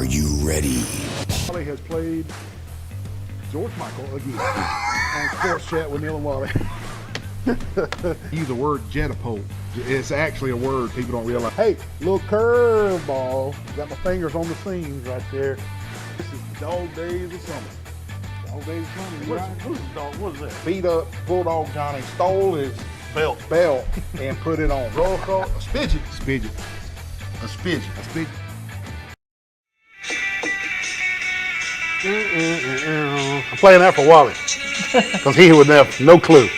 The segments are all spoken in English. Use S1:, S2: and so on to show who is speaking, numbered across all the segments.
S1: Are you ready?
S2: Wally has played George Michael again on Sports Chat with Neil and Wally. Use the word jetapult. It's actually a word people don't realize. Hey, little curveball. Got my fingers on the seams right there. This is Dog Days of Summer. Dog Days of Summer.
S3: Who's the dog? What is that?
S2: Beat up Bulldog Johnny stole his
S3: Belt.
S2: and put it on. Roll call. A spidget. Spidget. A spidget. A spidget. I'm playing that for Wally because he would have no clue.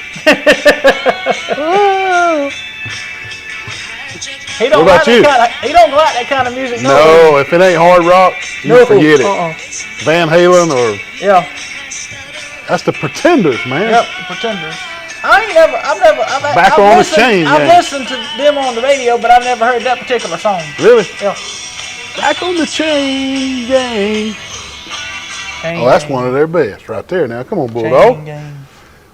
S4: He don't
S2: What about
S4: like
S2: you?
S4: he don't like that kind of music.
S2: No, if it ain't hard rock, you forget it. Van Halen or
S4: Yeah.
S2: that's the Pretenders, man.
S4: Yep. The Pretenders.
S2: Back on the Chain
S4: I've
S2: Gang.
S4: listened to them on the radio, but I've never heard that particular song.
S2: Really?
S4: Yeah.
S2: Back on the Chain Gang.
S4: Chain
S2: Oh, that's
S4: Gang.
S2: one of their best right there. Now, come on,
S4: Chain
S2: Bulldog.
S4: Gang.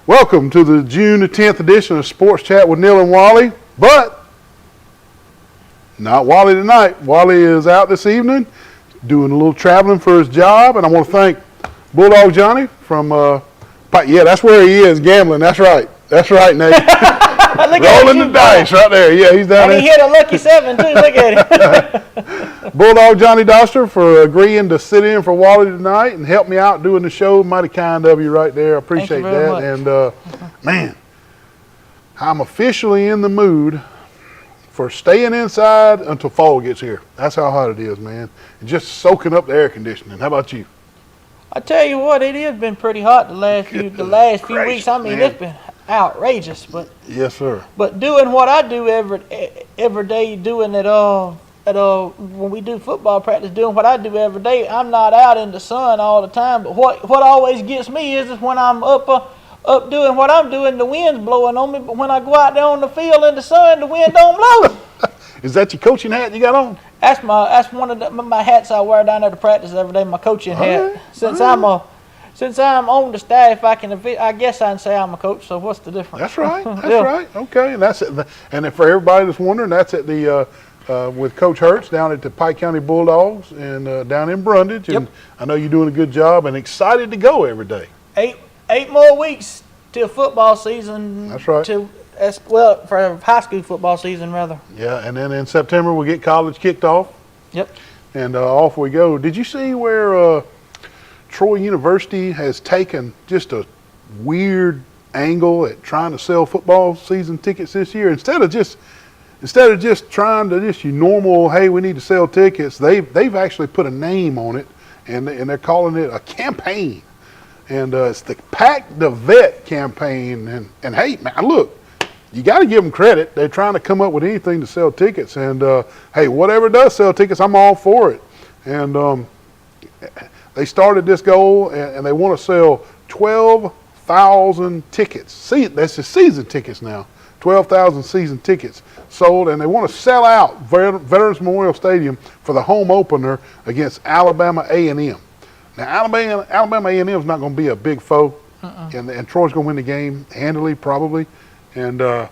S2: Welcome to the June the 10th edition of Sports Chat with Neil and Wally, but not Wally tonight. Wally is out this evening doing a little traveling for his job, and I want to thank Bulldog Johnny from, yeah, that's where he is, gambling. That's right. That's right, Nate. Rolling the dice right there. Yeah, he's down
S4: And
S2: there.
S4: he hit a lucky 7 too. Look at him.
S2: Bulldog Johnny Doster for agreeing to sit in for Wally tonight and help me out doing the show. Mighty kind of you right there. I appreciate
S4: Thank you very
S2: that.
S4: much.
S2: And man, I'm officially in the mood for staying inside until fall gets here. That's how hot it is, man. And just soaking up the air conditioning. How about you?
S4: I tell you what, it has been pretty hot the last few weeks. I mean,
S2: man.
S4: it's been outrageous. But
S2: Yes, sir.
S4: doing what I do every day, doing it when we do football practice, doing what I do every day, I'm not out in the sun all the time. But what always gets me is when I'm up doing what I'm doing, the wind's blowing on me. But when I go out there on the field in the sun, the wind don't blow.
S2: Is that your coaching hat you got on?
S4: That's one of my hats I wear down there to practice every day. My coaching hat.
S2: right,
S4: Since I'm on the staff, I guess I can say I'm a coach. So what's the difference?
S2: That's right. That's
S4: Yeah.
S2: right. Okay, and that's it. And then for everybody that's wondering, that's at the with Coach Hertz down at the Pike County Bulldogs and down in Brundage. And
S4: Yep.
S2: I know you're doing a good job and excited to go every day.
S4: 8 more weeks till football season.
S2: That's right.
S4: For high school football season rather.
S2: Yeah, and then in September we'll get college kicked off,
S4: Yep.
S2: and off we go. Did you see where Troy University has taken just a weird angle at trying to sell football season tickets this year? Instead of just trying to just your normal, hey, we need to sell tickets, they've actually put a name on it, and they're calling it a campaign, and it's the Pack the Vet campaign. And hey, man, look. You got to give them credit. They're trying to come up with anything to sell tickets. And, hey, whatever does sell tickets, I'm all for it. And they started this goal, and they want to sell 12,000 tickets. See, that's the season tickets now. 12,000 season tickets sold, and they want to sell out Veterans Memorial Stadium for the home opener against Alabama A&M. Now, Alabama A&M is not going to be a big foe, and Troy's going to win the game handily, probably. And, I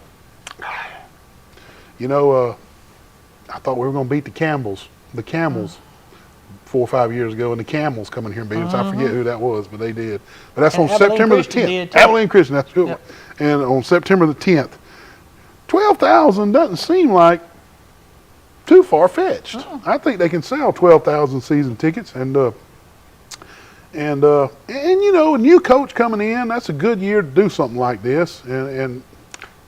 S2: thought we were going to beat the Camels 4 or 5 years ago, and the Camels come in here and beat us. I forget who that was, but they did. But that's
S4: And
S2: on
S4: Abilene
S2: September the
S4: Christian
S2: 10th.
S4: did, too.
S2: Abilene Christian, that's who.
S4: Yep.
S2: And on September the 10th. 12,000 doesn't seem like too far-fetched. I think they can sell 12,000 season tickets, and a new coach coming in, that's a good year to do something like this, and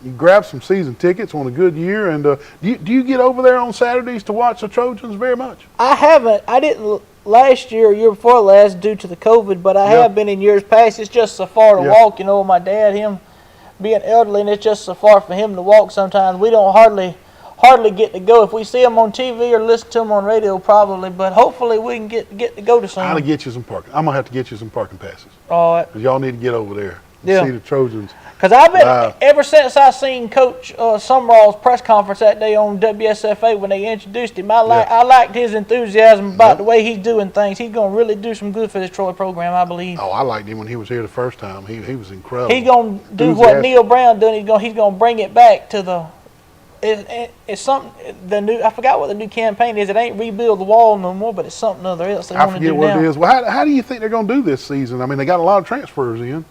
S2: you grab some season tickets on a good year. And do you get over there on Saturdays to watch the Trojans very much?
S4: I haven't. I didn't last year or year before last due to the COVID, but I have been in years past. It's just so far to walk. My dad, him being elderly, and it's just so far for him to walk sometimes. We don't hardly get to go. If we see him on TV or listen to him on radio, probably, but hopefully we can get to go to some.
S2: I'm going to get you some parking. I'm going to have to get you some parking passes.
S4: All right.
S2: Because y'all need to get over there and see the Trojans.
S4: Because I've been, ever since I seen Coach Summerall's press conference that day on WSFA when they introduced him, I liked his enthusiasm about the way he's doing things. He's going to really do some good for this Troy program, I believe.
S2: Oh, I liked him when he was here the first time. He was incredible.
S4: He's going to do what Neil Brown done. He's going to bring it back to the it's something. I forgot what the new campaign is. It ain't rebuild the wall no more, but it's something other else they
S2: I
S4: want to do
S2: forget what
S4: now.
S2: it is. Well, how do you think they're going to do this season? I mean, they got a lot of transfers in,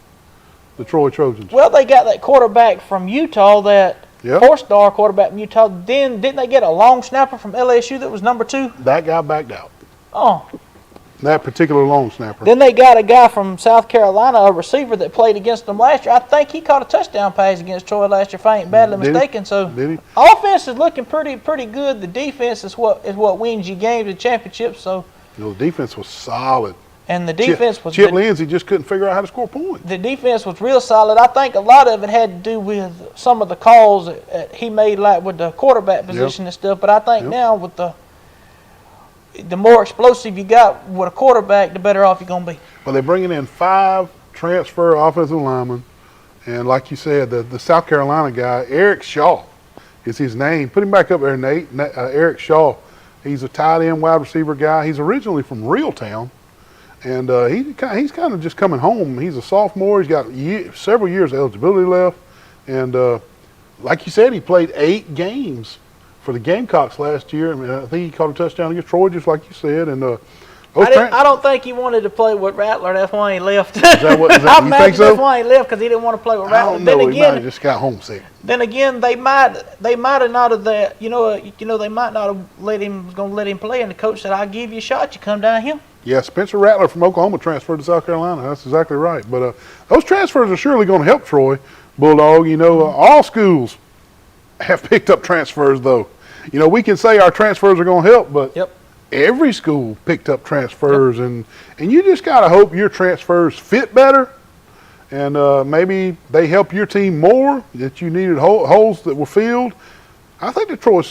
S2: the Troy Trojans.
S4: Well, they got that quarterback from Utah, that
S2: Yep.
S4: 4-star quarterback from Utah. Then didn't they get a long snapper from LSU that was number 2?
S2: That guy backed out.
S4: Oh.
S2: That particular long snapper.
S4: Then they got a guy from South Carolina, a receiver that played against them last year. I think he caught a touchdown pass against Troy last year, if I ain't badly
S2: Did he?
S4: mistaken. So
S2: Did he?
S4: offense is looking pretty good. The defense is what wins you games and championships. So
S2: The defense was solid.
S4: and the defense was
S2: Chip Lindsey just couldn't figure out how to score points.
S4: the defense was real solid. I think a lot of it had to do with some of the calls that he made, like with the quarterback position and stuff. But I think now with the more explosive you got with a quarterback, the better off you're going to be.
S2: Well, they're bringing in 5 transfer offensive linemen. And like you said, the South Carolina guy, Eric Shaw is his name. Put him back up there, Nate. Eric Shaw. He's a tight end wide receiver guy. He's originally from Reeltown. And he's kind of just coming home. He's a sophomore. He's got several years of eligibility left. And like you said, he played 8 games for the Gamecocks last year. I mean, I think he caught a touchdown against Troy, just like you said. And
S4: I don't think he wanted to play with Rattler. That's why he left.
S2: Is that you think so?
S4: That's why he left, because he didn't want to play with Rattler.
S2: I don't know. He might have just got homesick.
S4: Then again, they might have not have that. They might not have let him play. And the coach said, "I'll give you a shot. You come down here."
S2: Yeah, Spencer Rattler from Oklahoma transferred to South Carolina. That's exactly right. But those transfers are surely going to help Troy Bulldog. All schools have picked up transfers, though. We can say our transfers are going to help, but every school picked up transfers, and you just got to hope your transfers fit better, and maybe they help your team more, that you needed holes that were filled. I think the Troy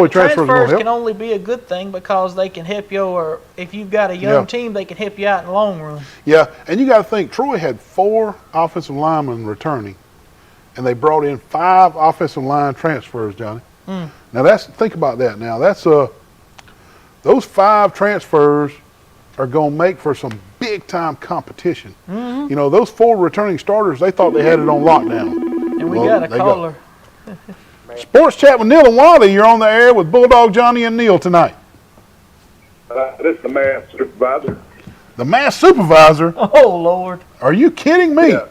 S2: transfers are going to help.
S4: Can only be a good thing because they can help you, or if you've got a young team, they can help you out in the long run.
S2: Yeah, and you got to think, Troy had 4 offensive linemen returning, and they brought in 5 offensive line transfers, Johnny. Now think about that. Now that's those 5 transfers are going to make for some big time competition. Those 4 returning starters, they thought they had it on lockdown.
S4: And we got a caller.
S2: Sports Chat with Neil and Wally. You're on the air with Bulldog Johnny and Neil tonight.
S1: This is the mass supervisor.
S2: The mass supervisor?
S4: Oh, Lord.
S2: Are you kidding me?
S1: Yeah.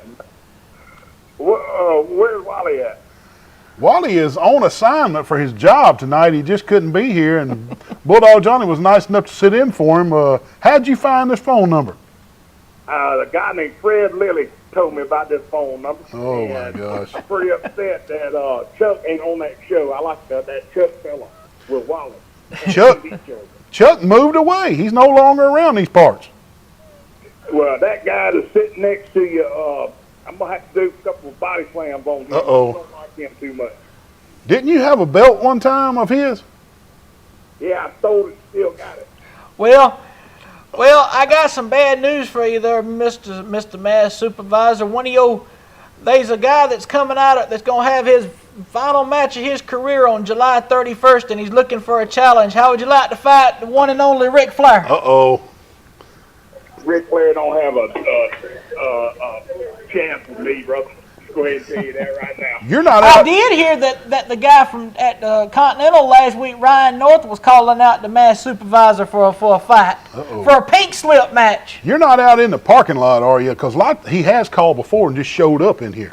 S1: Where's Wally at?
S2: Wally is on assignment for his job tonight. He just couldn't be here, and Bulldog Johnny was nice enough to sit in for him. How'd you find this phone number?
S1: A guy named Fred Lilly told me about this phone number.
S2: Oh, my gosh.
S1: I'm pretty upset that Chuck ain't on that show. I like that Chuck fella with Wally.
S2: Chuck moved away. He's no longer around these parts.
S1: Well, that guy that's sitting next to you, I'm going to have to do a couple of body slams on him.
S2: Uh-oh.
S1: I don't like him too much.
S2: Didn't you have a belt one time of his?
S1: Yeah, I stole it, still got it.
S4: Well, I got some bad news for you there, Mr. Mass Supervisor. There's a guy that's coming out that's going to have his final match of his career on July 31st, and he's looking for a challenge. How would you like to fight the one and only Ric Flair?
S2: Uh-oh.
S1: Ric Flair don't have a chance with me, brother. Just go ahead and tell you that right now.
S2: You're not
S4: I
S2: out.
S4: did hear that the guy at the Continental last week, Ryan North, was calling out the Mass Supervisor for a fight. For a pink slip match.
S2: You're not out in the parking lot, are you? Because he has called before and just showed up in here.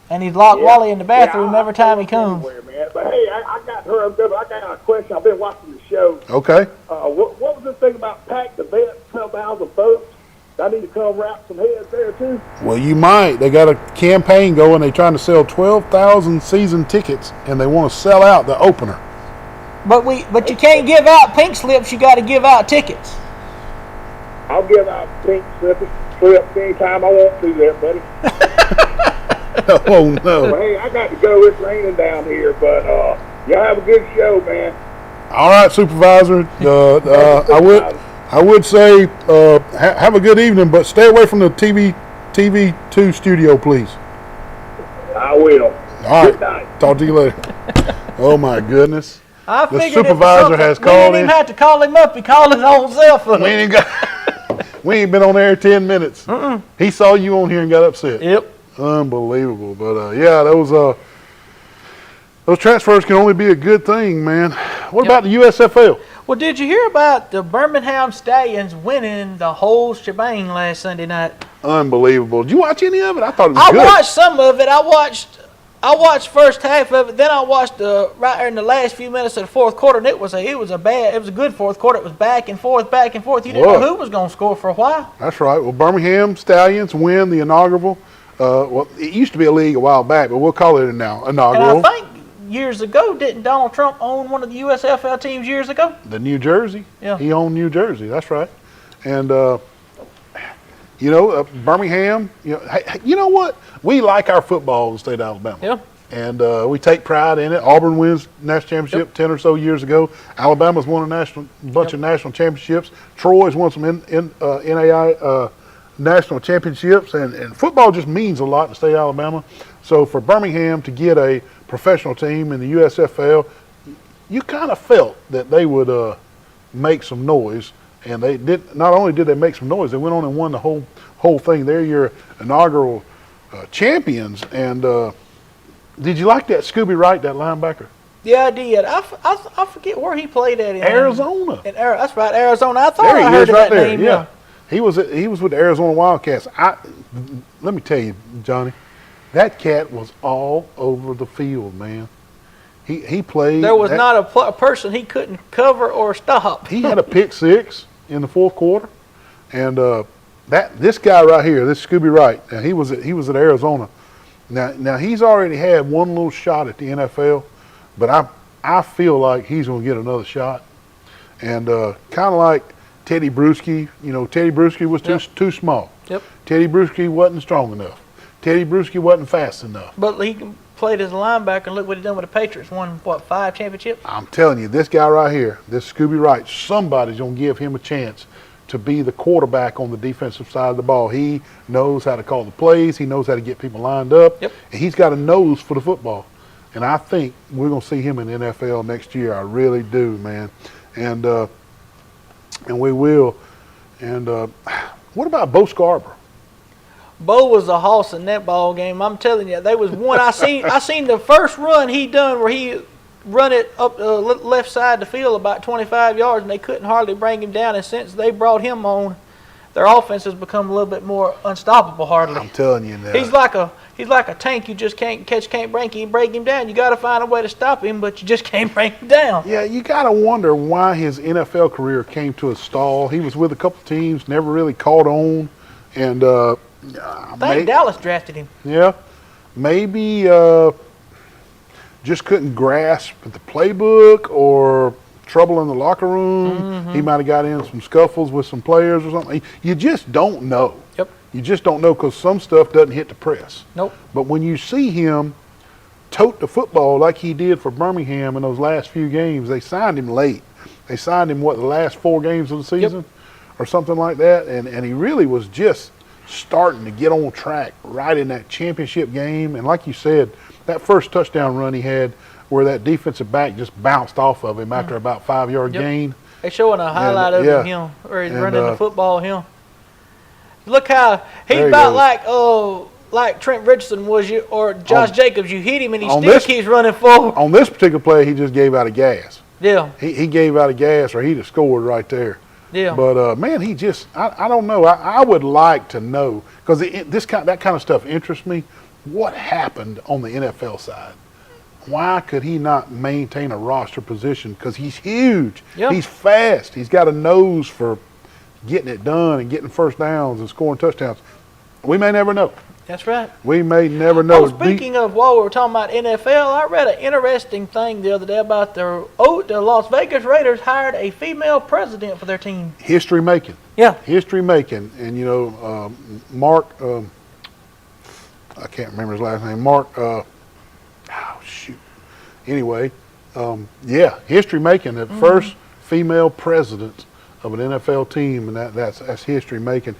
S4: And he's locked Wally in the bathroom every time he comes.
S1: Man. But hey, I got her. I got a question. I've been watching the show.
S2: Okay.
S1: What was this thing about Pack the Vet, 12,000 folks? I need to come wrap some heads there too.
S2: Well, you might. They got a campaign going. They're trying to sell 12,000 season tickets, and they want to sell out the opener.
S4: But you can't give out pink slips. You got to give out tickets.
S1: I'll give out pink slips anytime I want to there, buddy.
S2: Oh, no.
S1: Well, hey, I got to go. It's raining down here, but y'all have a good show, man.
S2: All right, Supervisor. I would say have a good evening, but stay away from the TV2 studio, please.
S1: I will.
S2: All right.
S1: Good night.
S2: Talk to you later. Oh, my goodness.
S4: I
S2: The
S4: figured
S2: supervisor has called
S4: We
S2: in.
S4: didn't even have to call him up. He called his own cell phone.
S2: We ain't been on air 10 minutes. He saw you on here and got upset.
S4: Yep.
S2: Unbelievable. But, yeah, those Those transfers can only be a good thing, man. What about the USFL?
S4: Well, did you hear about the Birmingham Stallions winning the whole shebang last Sunday night?
S2: Unbelievable. Did you watch any of it? I thought it was
S4: I
S2: good.
S4: watched some of it. I watched first half of it. Then I watched right there in the last few minutes of the fourth quarter, and it was a good fourth quarter. It was back and forth, back and forth. You didn't know who was going to score for a while.
S2: That's right. Well, Birmingham Stallions win the inaugural. Well, it used to be a league a while back, but we'll call it now inaugural.
S4: And I think years ago, didn't Donald Trump own one of the USFL teams years ago?
S2: The New Jersey.
S4: Yeah.
S2: He owned New Jersey. That's right. And Birmingham. You know what? We like our football in the state of Alabama.
S4: Yeah.
S2: And we take pride in it. Auburn wins national championship 10 or so years ago. Alabama's won a bunch of national championships. Troy's won some NAI national championships. And football just means a lot in the state of Alabama. So for Birmingham to get a professional team in the USFL, you kind of felt that they would make some noise. And they did. Not only did they make some noise, they went on and won the whole thing. They're your inaugural champions. And did you like that Scooby Wright, that linebacker?
S4: Yeah, I did. I forget where he played at.
S2: Arizona.
S4: That's right, Arizona. I thought
S2: There
S4: I
S2: he
S4: heard
S2: is,
S4: of
S2: right
S4: that
S2: there.
S4: name.
S2: Yeah, he was with the Arizona Wildcats. Let me tell you, Johnny, that cat was all over the field, man. He played.
S4: There was not a person he couldn't cover or stop.
S2: He had a pick six in the fourth quarter, and this guy right here, this Scooby Wright, now he was at Arizona. Now he's already had one little shot at the NFL, but I feel like he's going to get another shot, and kind of like Teddy Bruschi. Teddy Bruschi was too small.
S4: Yep.
S2: Teddy Bruschi wasn't strong enough. Teddy Bruschi wasn't fast enough.
S4: But he played as a linebacker, and look what he done with the Patriots. Won, 5 championships?
S2: I'm telling you, this guy right here, this Scooby Wright, somebody's going to give him a chance to be the quarterback on the defensive side of the ball. He knows how to call the plays. He knows how to get people lined up.
S4: Yep.
S2: And he's got a nose for the football. And I think we're going to see him in the NFL next year. I really do, man. And we will. And what about Bo Scarborough?
S4: Bo was a hoss in that ball game. I'm telling you, there was one I seen the first run he done where he run it up the left side of the field about 25 yards, and they couldn't hardly bring him down. And since they brought him on, their offense has become a little bit more unstoppable. Hardly.
S2: I'm telling you now.
S4: He's like a tank. You just can't catch, can't break him down. You got to find a way to stop him, but you just can't break him down.
S2: Yeah, you got to wonder why his NFL career came to a stall. He was with a couple teams, never really caught on, and
S4: I think Dallas drafted him.
S2: Yeah, maybe just couldn't grasp the playbook or trouble in the locker room. Mm-hmm. He might have got in some scuffles with some players or something. You just don't know.
S4: Yep.
S2: You just don't know because some stuff doesn't hit the press.
S4: Nope.
S2: But when you see him tote the football like he did for Birmingham in those last few games, they signed him late. They signed him, the last 4 games of the season or something like that. And he really was just starting to get on track right in that championship game. And like you said, that first touchdown run he had where that defensive back just bounced off of him after about 5-yard gain.
S4: They're showing a highlight of him where he's running the football. Look how he's about like Trent Richardson was or Josh Jacobs. You hit him and he still keeps running forward.
S2: On this particular play, he just gave out a gas.
S4: Yeah.
S2: He gave out a gas or he'd have scored right there.
S4: Yeah.
S2: But, man, he just – I don't know. I would like to know because that kind of stuff interests me. What happened on the NFL side? Why could he not maintain a roster position? Because he's huge. Yep. He's fast. He's got a nose for getting it done and getting first downs and scoring touchdowns. We may never know.
S4: That's right.
S2: We may never know.
S4: Speaking of while we were talking about NFL, I read an interesting thing the other day about the Las Vegas Raiders hired a female president for their team.
S2: History making.
S4: Yeah.
S2: History making. And, Mark, I can't remember his last name. Mark, Anyway, history making. The first female president of an NFL team, and that's history making.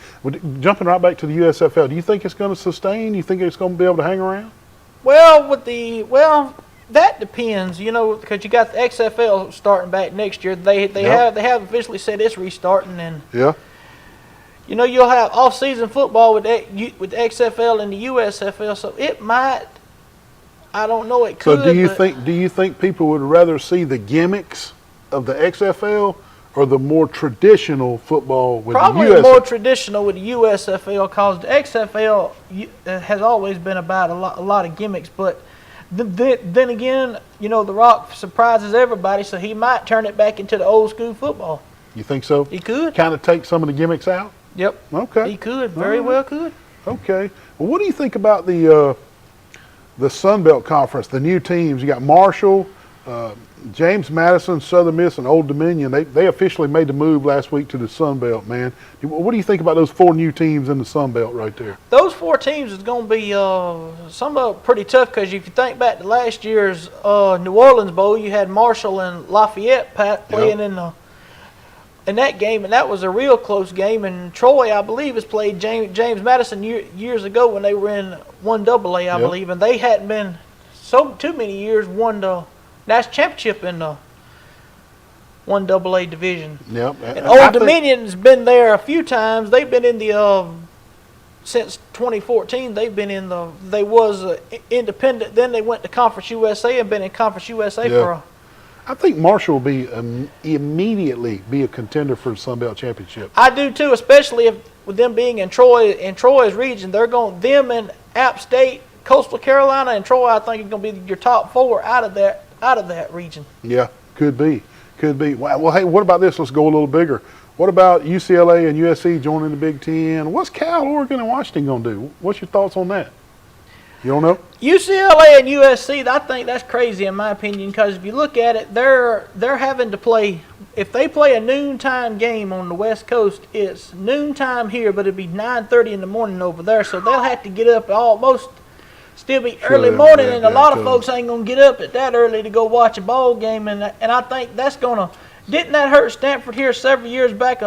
S2: Jumping right back to the USFL, do you think it's going to sustain? Do you think it's going to be able to hang around?
S4: Well, that depends, because you got the XFL starting back next year. They have officially said it's restarting, and you'll have off-season football with the XFL and the USFL, so it might. I don't know. It
S2: So
S4: could.
S2: do you think people would rather see the gimmicks of the XFL or the more traditional football with
S4: probably
S2: the USFL?
S4: more traditional with the USFL, because the XFL has always been about a lot of gimmicks. But then again, The Rock surprises everybody, so he might turn it back into the old school football.
S2: You think so?
S4: He could.
S2: Kind of take some of the gimmicks out?
S4: Yep.
S2: Okay.
S4: He could. Very well could.
S2: Okay. Well, what do you think about the Sun Belt Conference, the new teams? You got Marshall, James Madison, Southern Miss, and Old Dominion. They officially made the move last week to the Sun Belt, man. What do you think about those 4 new teams in the Sun Belt right there?
S4: Those 4 teams is going to be some of it pretty tough, because if you think back to last year's New Orleans Bowl, you had Marshall and Lafayette playing in that game, and that was a real close game. And Troy, I believe, has played James Madison years ago when they were in 1AA, I believe, and they hadn't been too many years won the national championship in the 1AA division.
S2: Yep.
S4: And Old Dominion's been there a few times. They've been in the since 2014. They've been in they was independent. Then they went to Conference USA and been in Conference USA for
S2: I think Marshall will be immediately be a contender for the Sun Belt Championship.
S4: I do too, especially with them being in Troy's region. They're going them and App State, Coastal Carolina, and Troy. I think are going to be your top 4 out of that region.
S2: Yeah, could be. Well, hey, what about this? Let's go a little bigger. What about UCLA and USC joining the Big Ten? What's Cal, Oregon, and Washington going to do? What's your thoughts on that? You don't know?
S4: UCLA and USC, I think that's crazy in my opinion, because if you look at it, they're having to play. If they play a noontime game on the West Coast, it's noontime here, but it'd be 9:30 in the morning over there. So they'll have to get up almost still be early morning, and a lot of folks ain't gonna get up at that early to go watch a ball game. And I think that's gonna. Didn't that hurt Stanford here several years back,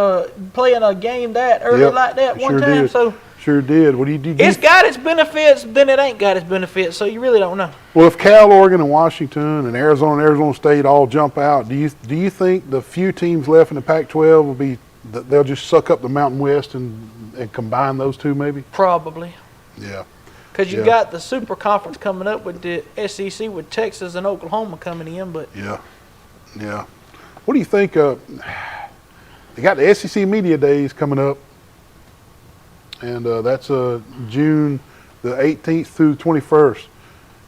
S4: playing a game that early like that one time?
S2: Did.
S4: So.
S2: Sure did. What do you do?
S4: It's got its benefits, then it ain't got its benefits, so you really don't know.
S2: Well, if Cal, Oregon, and Washington, and Arizona State all jump out, do you think the few teams left in the Pac-12 will be they'll just suck up the Mountain West and combine those two maybe?
S4: Probably.
S2: Yeah.
S4: Because you got the Super Conference coming up with the SEC with Texas and Oklahoma coming in, but
S2: yeah. What do you think? They got the SEC Media Days coming up. And that's June the 18th through the 21st.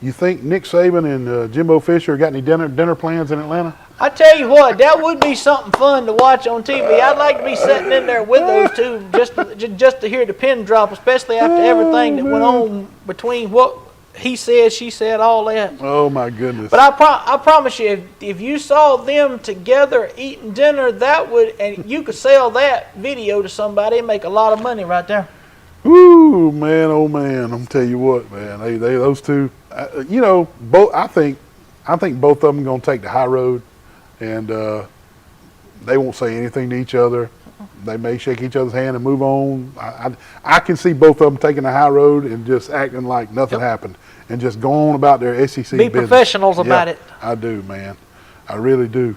S2: You think Nick Saban and Jimbo Fisher got any dinner plans in Atlanta?
S4: I tell you what, that would be something fun to watch on TV. I'd like to be sitting in there with those two just to hear the pin drop, especially after everything that went on between what he said, she said, all that.
S2: Oh my goodness!
S4: But I promise you, if you saw them together eating dinner, and you could sell that video to somebody and make a lot of money right there.
S2: Ooh, man, oh man! I'm tell you what, man. They those two, both. I think both of them are going to take the high road, and they won't say anything to each other. They may shake each other's hand and move on. I can see both of them taking the high road and just acting like nothing happened and just go on about their SEC business.
S4: Be professionals about it.
S2: I do, man. I really do.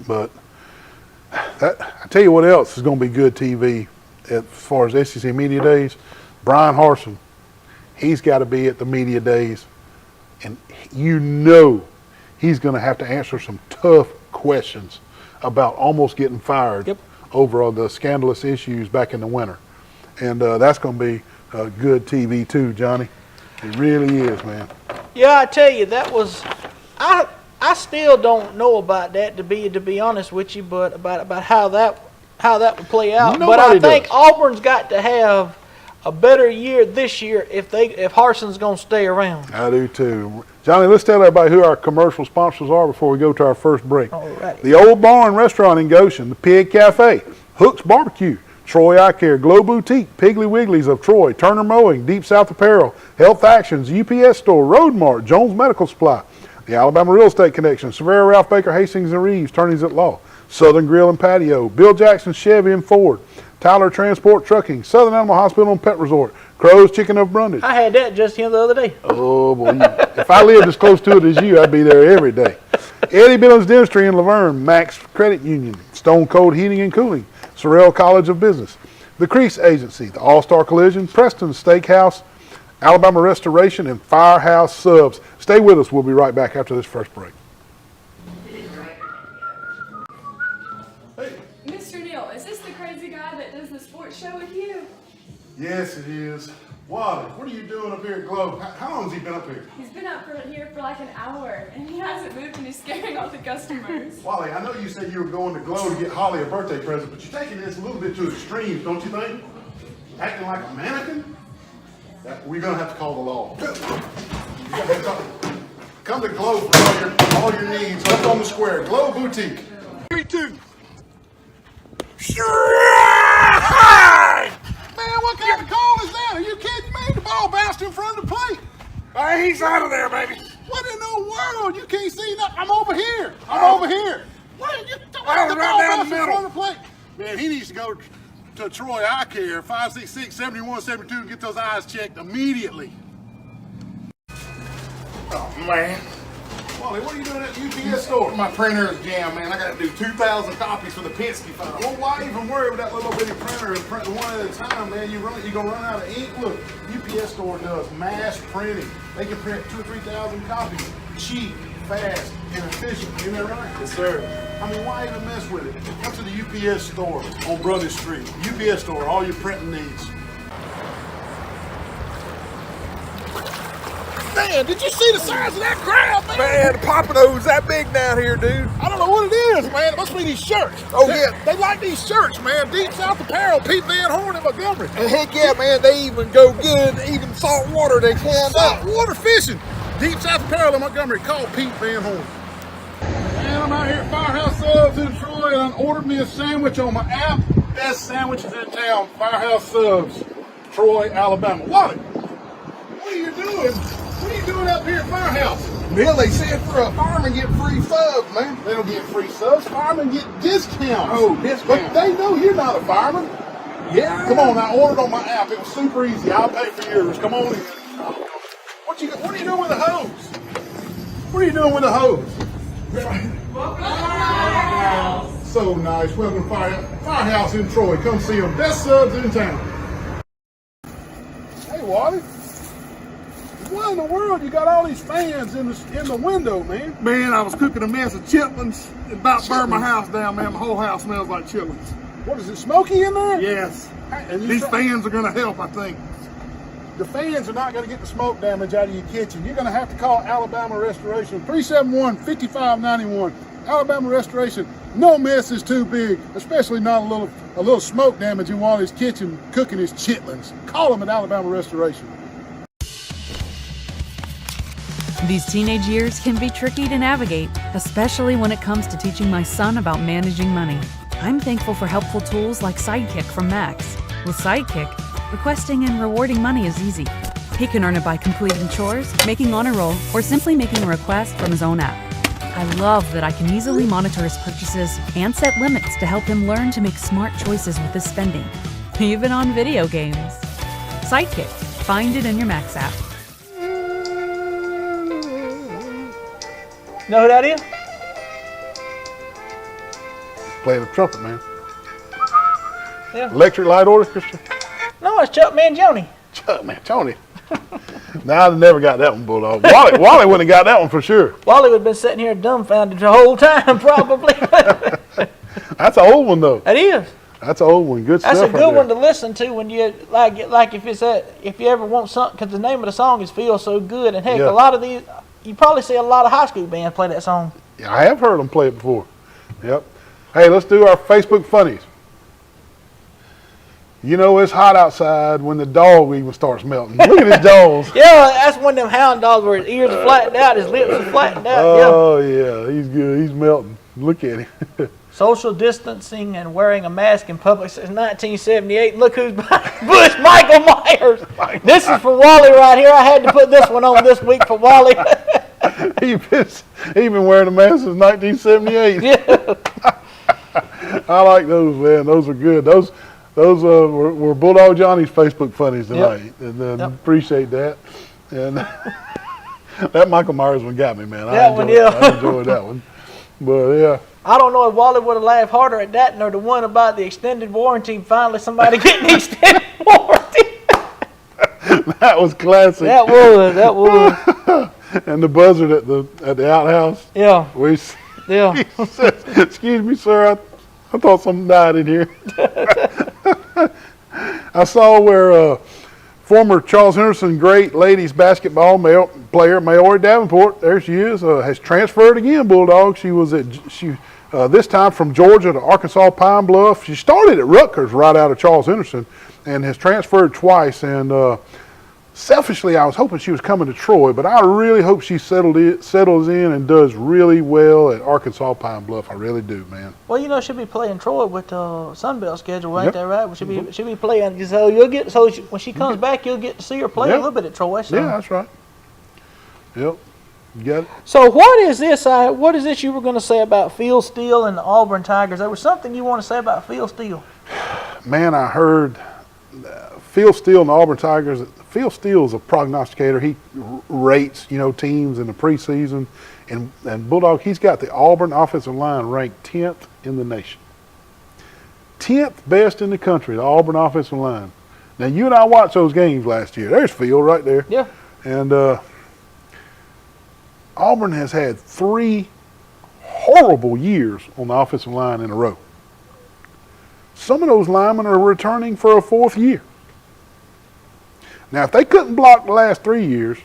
S2: But I tell you what else is going to be good TV. As far as SEC Media Days, Brian Harsin, he's got to be at the Media Days, and he's going to have to answer some tough questions about almost getting fired over the scandalous issues back in the winter. And that's going to be good TV too, Johnny. It really is, man.
S4: Yeah, I tell you, that was I still don't know about that to be honest with you, but about how that would play out. But I think Auburn's got to have a better year this year if Harsin's going to stay around.
S2: I do too. Johnny, let's tell everybody who our commercial sponsors are before we go to our first break.
S4: All right.
S2: The Old Barn Restaurant in Goshen, the Pig Cafe, Hook's Barbecue, Troy Eye Care, Glow Boutique, Piggly Wigglies of Troy, Turner Mowing, Deep South Apparel, Health Actions, UPS Store, Road Mart, Jones Medical Supply, the Alabama Real Estate Connection, Severa, Ralph Baker, Hastings and Reeves, Attorneys at Law, Southern Grill and Patio, Bill Jackson Chevy and Ford, Tyler Transport Trucking, Southern Animal Hospital and Pet Resort, Crow's Chicken of Brundage.
S4: I had that just here the other day.
S2: Oh, boy. If I lived as close to it as you, I'd be there every day. Eddie Billings Dentistry in Laverne, Max Credit Union, Stone Cold Heating and Cooling, Sorrell College of Business, The Crease Agency, the All-Star Collision, Preston Steakhouse, Alabama Restoration, and Firehouse Subs. Stay with us. We'll be right back after this first break.
S3: Mr. Neal, is this the crazy guy that does the sports show with you?
S2: Yes, it is. Wally, what are you doing up here at Globe? How long has he been up here?
S3: He's been up here for like an hour, and he hasn't moved, and he's scaring all the customers.
S2: Wally, I know you said you were going to Globe to get Holly a birthday present, but you're taking this a little bit to extremes, don't you think? Acting like a mannequin? We're going to have to call the law. Come to Globe for all your needs up on the square. Globe Boutique. 3, 2. Man, what kind of call is that? Are you kidding me? The ball bounced in front of the plate.
S5: He's out of there, baby.
S2: What in the world? You can't see nothing. I'm over here. Over here. What? The ball
S5: right down
S2: bounced
S5: the
S2: in front
S5: middle.
S2: of the plate. Man, he needs to go to Troy Eye Care, 566-7172, and get those eyes checked immediately.
S5: Oh, man.
S2: Wally, what are you doing at the UPS store?
S5: My printer is jammed, man. I got to do 2,000 copies for the Penske file.
S2: Well, why even worry with that little bitty printer and print one at a time, man? You're gonna run out of ink. Look, UPS store does mass printing. They can print 2,000 or 3,000 copies, cheap, fast, and efficient. Isn't that right?
S5: Yes, sir.
S2: I mean, why even mess with it? Come to the UPS store on Brothers Street. UPS store, all your printing needs.
S5: Man, did you see the size of that crowd, man? Man, the Pompadour's that big down here, dude.
S2: I don't know what it is, man. It must be these shirts.
S5: Oh, yeah.
S2: They like these shirts, man. Deep South Apparel, Pete Van Horn in Montgomery.
S5: And heck yeah, man, they even go good, even salt water they can.
S2: Saltwater fishing. Deep South Apparel in Montgomery. Call Pete Van Horn. Man, I'm out here at Firehouse Subs in Troy, and I ordered me a sandwich on my app. Best sandwiches in town. Firehouse Subs, Troy, Alabama. Wally, what are you doing? What are you doing up here at Firehouse?
S5: Neil, they said for a fireman get free subs, man.
S2: They don't get free subs. Firemen get discounts.
S5: Oh, discounts.
S2: But they know you're not a fireman.
S5: Yeah.
S2: Come on, I ordered on my app. It was super easy. I'll pay for yours. Come on in. What are you doing with the hose? What are you doing with the hose? So nice. Welcome to Firehouse in Troy. Come see them. Best subs in town. Hey, Wally. What in the world? You got all these fans in the window, man.
S5: Man, I was cooking a mess of chitlins. It about burned my house down, man. My whole house smells like chitlins.
S2: What is it, smoky in there?
S5: Yes.
S2: And
S5: These fans are going to help, I think.
S2: The fans are not going to get the smoke damage out of your kitchen. You're going to have to call Alabama Restoration, 371-5591. Alabama Restoration. No mess is too big, especially not a little smoke damage in Wally's kitchen cooking his chitlins. Call them at Alabama Restoration.
S6: These teenage years can be tricky to navigate, especially when it comes to teaching my son about managing money. I'm thankful for helpful tools like Sidekick from Max. With Sidekick, requesting and rewarding money is easy. He can earn it by completing chores, making honor roll, or simply making a request from his own app. I love that I can easily monitor his purchases and set limits to help him learn to make smart choices with his spending, even on video games. Sidekick. Find it in your Max app.
S4: Know who that is?
S2: Playing the trumpet, man.
S4: Yeah.
S2: Electric Light Orchestra.
S4: No, it's Chuck Mangione.
S2: Chuck, man, Tony. Nah, I never got that one, Bulldog. Wally wouldn't have got that one for sure.
S4: Wally would have been sitting here dumbfounded the whole time, probably.
S2: That's an old one, though.
S4: It is.
S2: That's an old one. Good stuff.
S4: That's a
S2: right
S4: good
S2: there.
S4: one to listen to when you like if you ever want something, because the name of the song is "Feel So Good," and heck,
S2: Yeah.
S4: a lot of these you probably see a lot of high school bands play that song.
S2: Yeah, I have heard them play it before. Yep. Hey, let's do our Facebook funnies. You know it's hot outside when the dog even starts melting. Look at his jaws.
S4: Yeah, that's one of them hound dogs where his ears are flattened out, his lips are flattened out.
S2: Oh, yeah, he's good. He's melting. Look at him.
S4: Social distancing and wearing a mask in public since 1978. Look who's behind Bush, Michael Myers. This is for Wally right here. I had to put this one on this week for Wally.
S2: He been wearing a mask since 1978.
S4: Yeah.
S2: I like those, man. Those are good. Those were Bulldog Johnny's Facebook funnies tonight, and appreciate that. And that Michael Myers one got me, man. I enjoyed that one. But yeah,
S4: I don't know if Wally would have laughed harder at that nor the one about the extended warranty. Finally, somebody getting the extended warranty.
S2: That was classic.
S4: That was.
S2: And the buzzard at the outhouse.
S4: Yeah,
S2: We
S4: yeah.
S2: he says, "Excuse me, sir. I thought something died in here." I saw where former Charles Henderson great ladies basketball player Maori Davenport, there she is, has transferred again. Bulldog. She was this time from Georgia to Arkansas Pine Bluff. She started at Rutgers right out of Charles Henderson, and has transferred twice. And selfishly, I was hoping she was coming to Troy, but I really hope she settles in and does really well at Arkansas Pine Bluff. I really do, man.
S4: Well, you know, she'll be playing Troy with Sunbelt schedule, ain't
S2: Yep.
S4: that right? She'll be playing. So when she comes back, you'll get to see her play a
S2: Yep.
S4: little bit at Troy. So.
S2: Yeah, that's right. Yep, you got it.
S4: So what is this? What is this you were going to say about Phil Steele and the Auburn Tigers? There was something you want to say about Phil Steele.
S2: Man, I heard Phil Steele and the Auburn Tigers. Phil Steele is a prognosticator. He rates, teams in the preseason. And Bulldog, he's got the Auburn offensive line ranked 10th in the nation. 10th best in the country, the Auburn offensive line. Now, you and I watched those games last year. There's Phil right there.
S4: Yeah.
S2: And Auburn has had 3 horrible years on the offensive line in a row. Some of those linemen are returning for a 4th year. Now, if they couldn't block the last 3 years,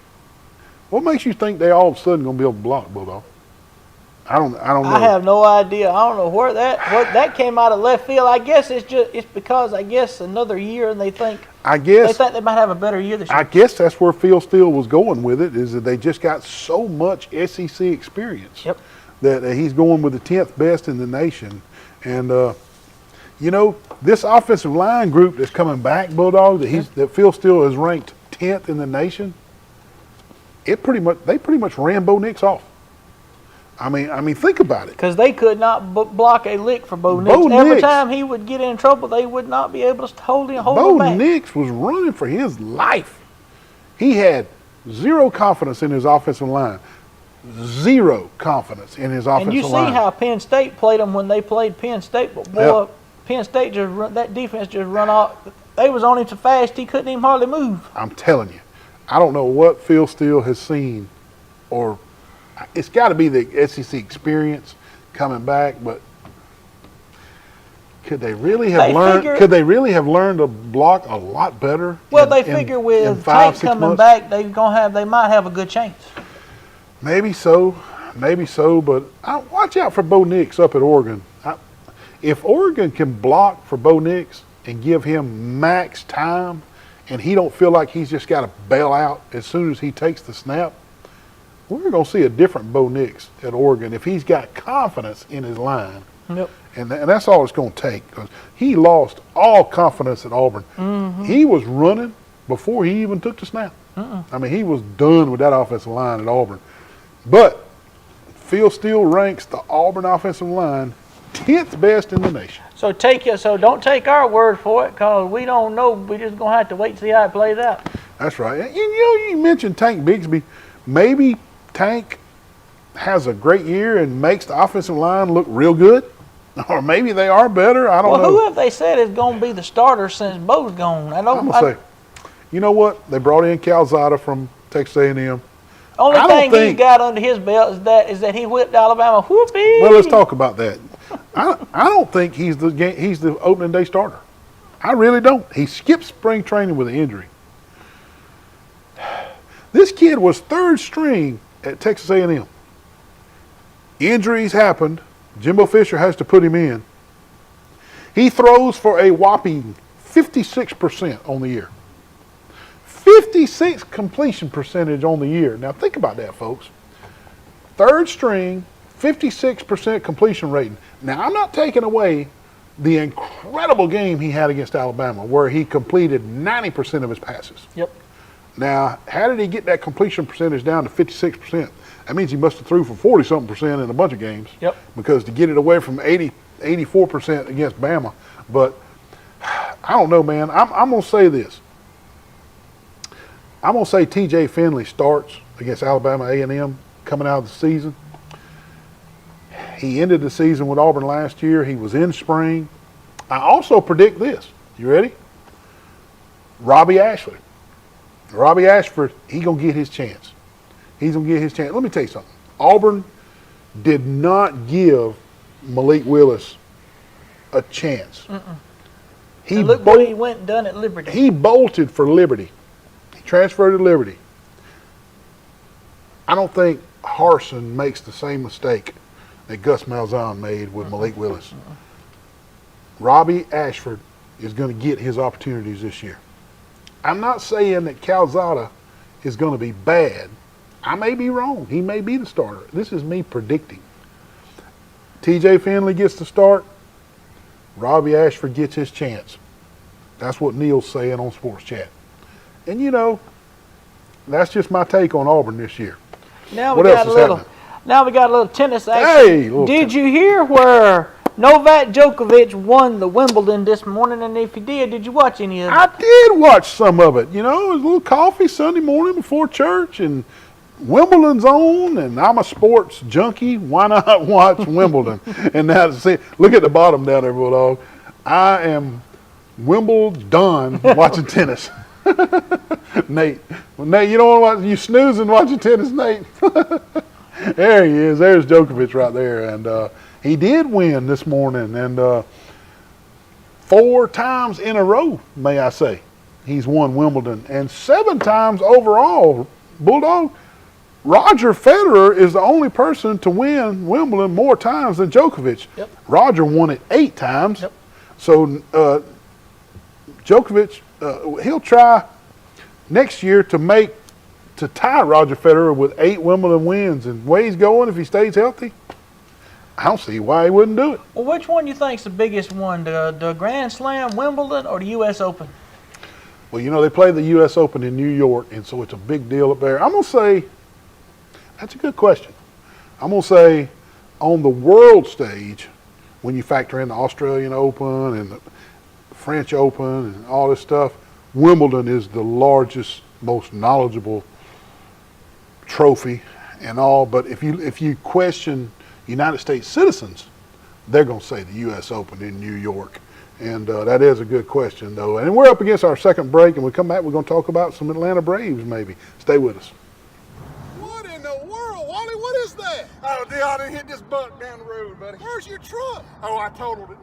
S2: what makes you think they all of a sudden going to be able to block, Bulldog? I don't know.
S4: I have no idea. I don't know what that came out of left field. I guess it's because another year, and they think they might have a better year this year.
S2: I guess that's where Phil Steele was going with it, is that they just got so much SEC experience.
S4: Yep.
S2: That he's going with the 10th best in the nation. And this offensive line group that's coming back, Bulldog, that Phil Steele is ranked 10th in the nation. They pretty much ran Bo Nix off. I mean, think about it.
S4: Because they could not block a lick for Bo Nix. Every time he would get in trouble, they would not be able to hold him back.
S2: Bo Nix was running for his life. He had zero confidence in his offensive line. Zero confidence in his offensive line.
S4: And you see how Penn State played them when they played Penn State. But boy, Penn State that defense just run off. They was on him so fast he couldn't even hardly move.
S2: I'm telling you, I don't know what Phil Steele has seen, or it's got to be the SEC experience coming back. But could they really have learned? Could they really have learned to block a lot better?
S4: Well, they figure with Tank coming back, they might have a good chance.
S2: Maybe so. But watch out for Bo Nix up at Oregon. If Oregon can block for Bo Nix and give him max time, and he don't feel like he's just got to bail out as soon as he takes the snap, we're going to see a different Bo Nix at Oregon if he's got confidence in his line.
S4: Yep.
S2: And that's all it's going to take, because he lost all confidence at Auburn. Mm-hmm. He was running before he even took the snap. I mean, he was done with that offensive line at Auburn. But Phil Steele ranks the Auburn offensive line 10th best in the nation.
S4: So don't take our word for it, because we don't know. We're just going to have to wait and see how it plays out.
S2: That's right. You mentioned Tank Bigsby. Maybe Tank has a great year and makes the offensive line look real good. Or maybe they are better. I don't know.
S4: Who have they said is going to be the starter since Bo's gone?
S2: I'm going to say, you know what? They brought in Calzada from Texas A&M.
S4: Only thing he's got under his belt is that he whipped Alabama. Whoopee!
S2: Well, let's talk about that. I don't think he's the opening day starter. I really don't. He skipped spring training with an injury. This kid was 3rd string at Texas A&M. Injuries happened. Jimbo Fisher has to put him in. He throws for a whopping 56% on the year. 56 completion percentage on the year. Now think about that, folks. 3rd string, 56% completion rating. Now I'm not taking away the incredible game he had against Alabama, where he completed 90% of his passes.
S4: Yep.
S2: Now, how did he get that completion percentage down to 56%? That means he must have threw for 40-something% in a bunch of games.
S4: Yep.
S2: Because to get it away from 84% against Bama. But I don't know, man. I'm going to say this. I'm going to say T.J. Finley starts against Alabama A&M coming out of the season. He ended the season with Auburn last year. He was in spring. I also predict this. You ready? Robbie Ashley. Robbie Ashford, he going to get his chance. He's going to get his chance. Let me tell you something. Auburn did not give Malik Willis a chance.
S4: And look what he went and done at Liberty.
S2: He bolted for Liberty. He transferred to Liberty. I don't think Harsin makes the same mistake that Gus Malzahn made with Malik Willis. Robbie Ashford is going to get his opportunities this year. I'm not saying that Calzada is going to be bad. I may be wrong. He may be the starter. This is me predicting. TJ Finley gets the start. Robbie Ashford gets his chance. That's what Neil's saying on Sports Chat. And, you know, that's just my take on Auburn this year.
S4: Now
S2: What
S4: we
S2: else
S4: got a
S2: is
S4: little.
S2: happening?
S4: Now we got a little tennis action.
S2: Hey, little
S4: Did you hear where Novak Djokovic won the Wimbledon this morning? And if you did you watch any of it?
S2: I did watch some of it. You know, it was a little coffee Sunday morning before church, and Wimbledon's on, and I'm a sports junkie. Why not watch Wimbledon? And now, see, look at the bottom down there, Bulldog. I am Wimbledon watching tennis. Nate, you don't want to watch, you snoozing watching tennis, Nate. There he is. There's Djokovic right there, and he did win this morning, and 4 times in a row, may I say, he's won Wimbledon, and 7 times overall. Bulldog, Roger Federer is the only person to win Wimbledon more times than Djokovic.
S4: Yep.
S2: Roger won it 8 times.
S4: Yep.
S2: So Djokovic, he'll try next year to tie Roger Federer with 8 Wimbledon wins. And the way he's going, if he stays healthy, I don't see why he wouldn't do it.
S4: Well, which one do you think's the biggest one, the Grand Slam, Wimbledon, or the U.S. Open?
S2: Well, you know, they play the U.S. Open in New York, and so it's a big deal up there. I'm going to say, that's a good question. I'm going to say on the world stage, when you factor in the Australian Open and the French Open and all this stuff, Wimbledon is the largest, most knowledgeable trophy and all. But if you question United States citizens, they're going to say the U.S. Open in New York. And that is a good question, though. And we're up against our second break, and we come back, we're going to talk about some Atlanta Braves, maybe. Stay with us.
S5: What in the world, Wally? What is that? Oh, dear, I done hit this buck down the road, buddy. Where's your truck? Oh, I totaled it.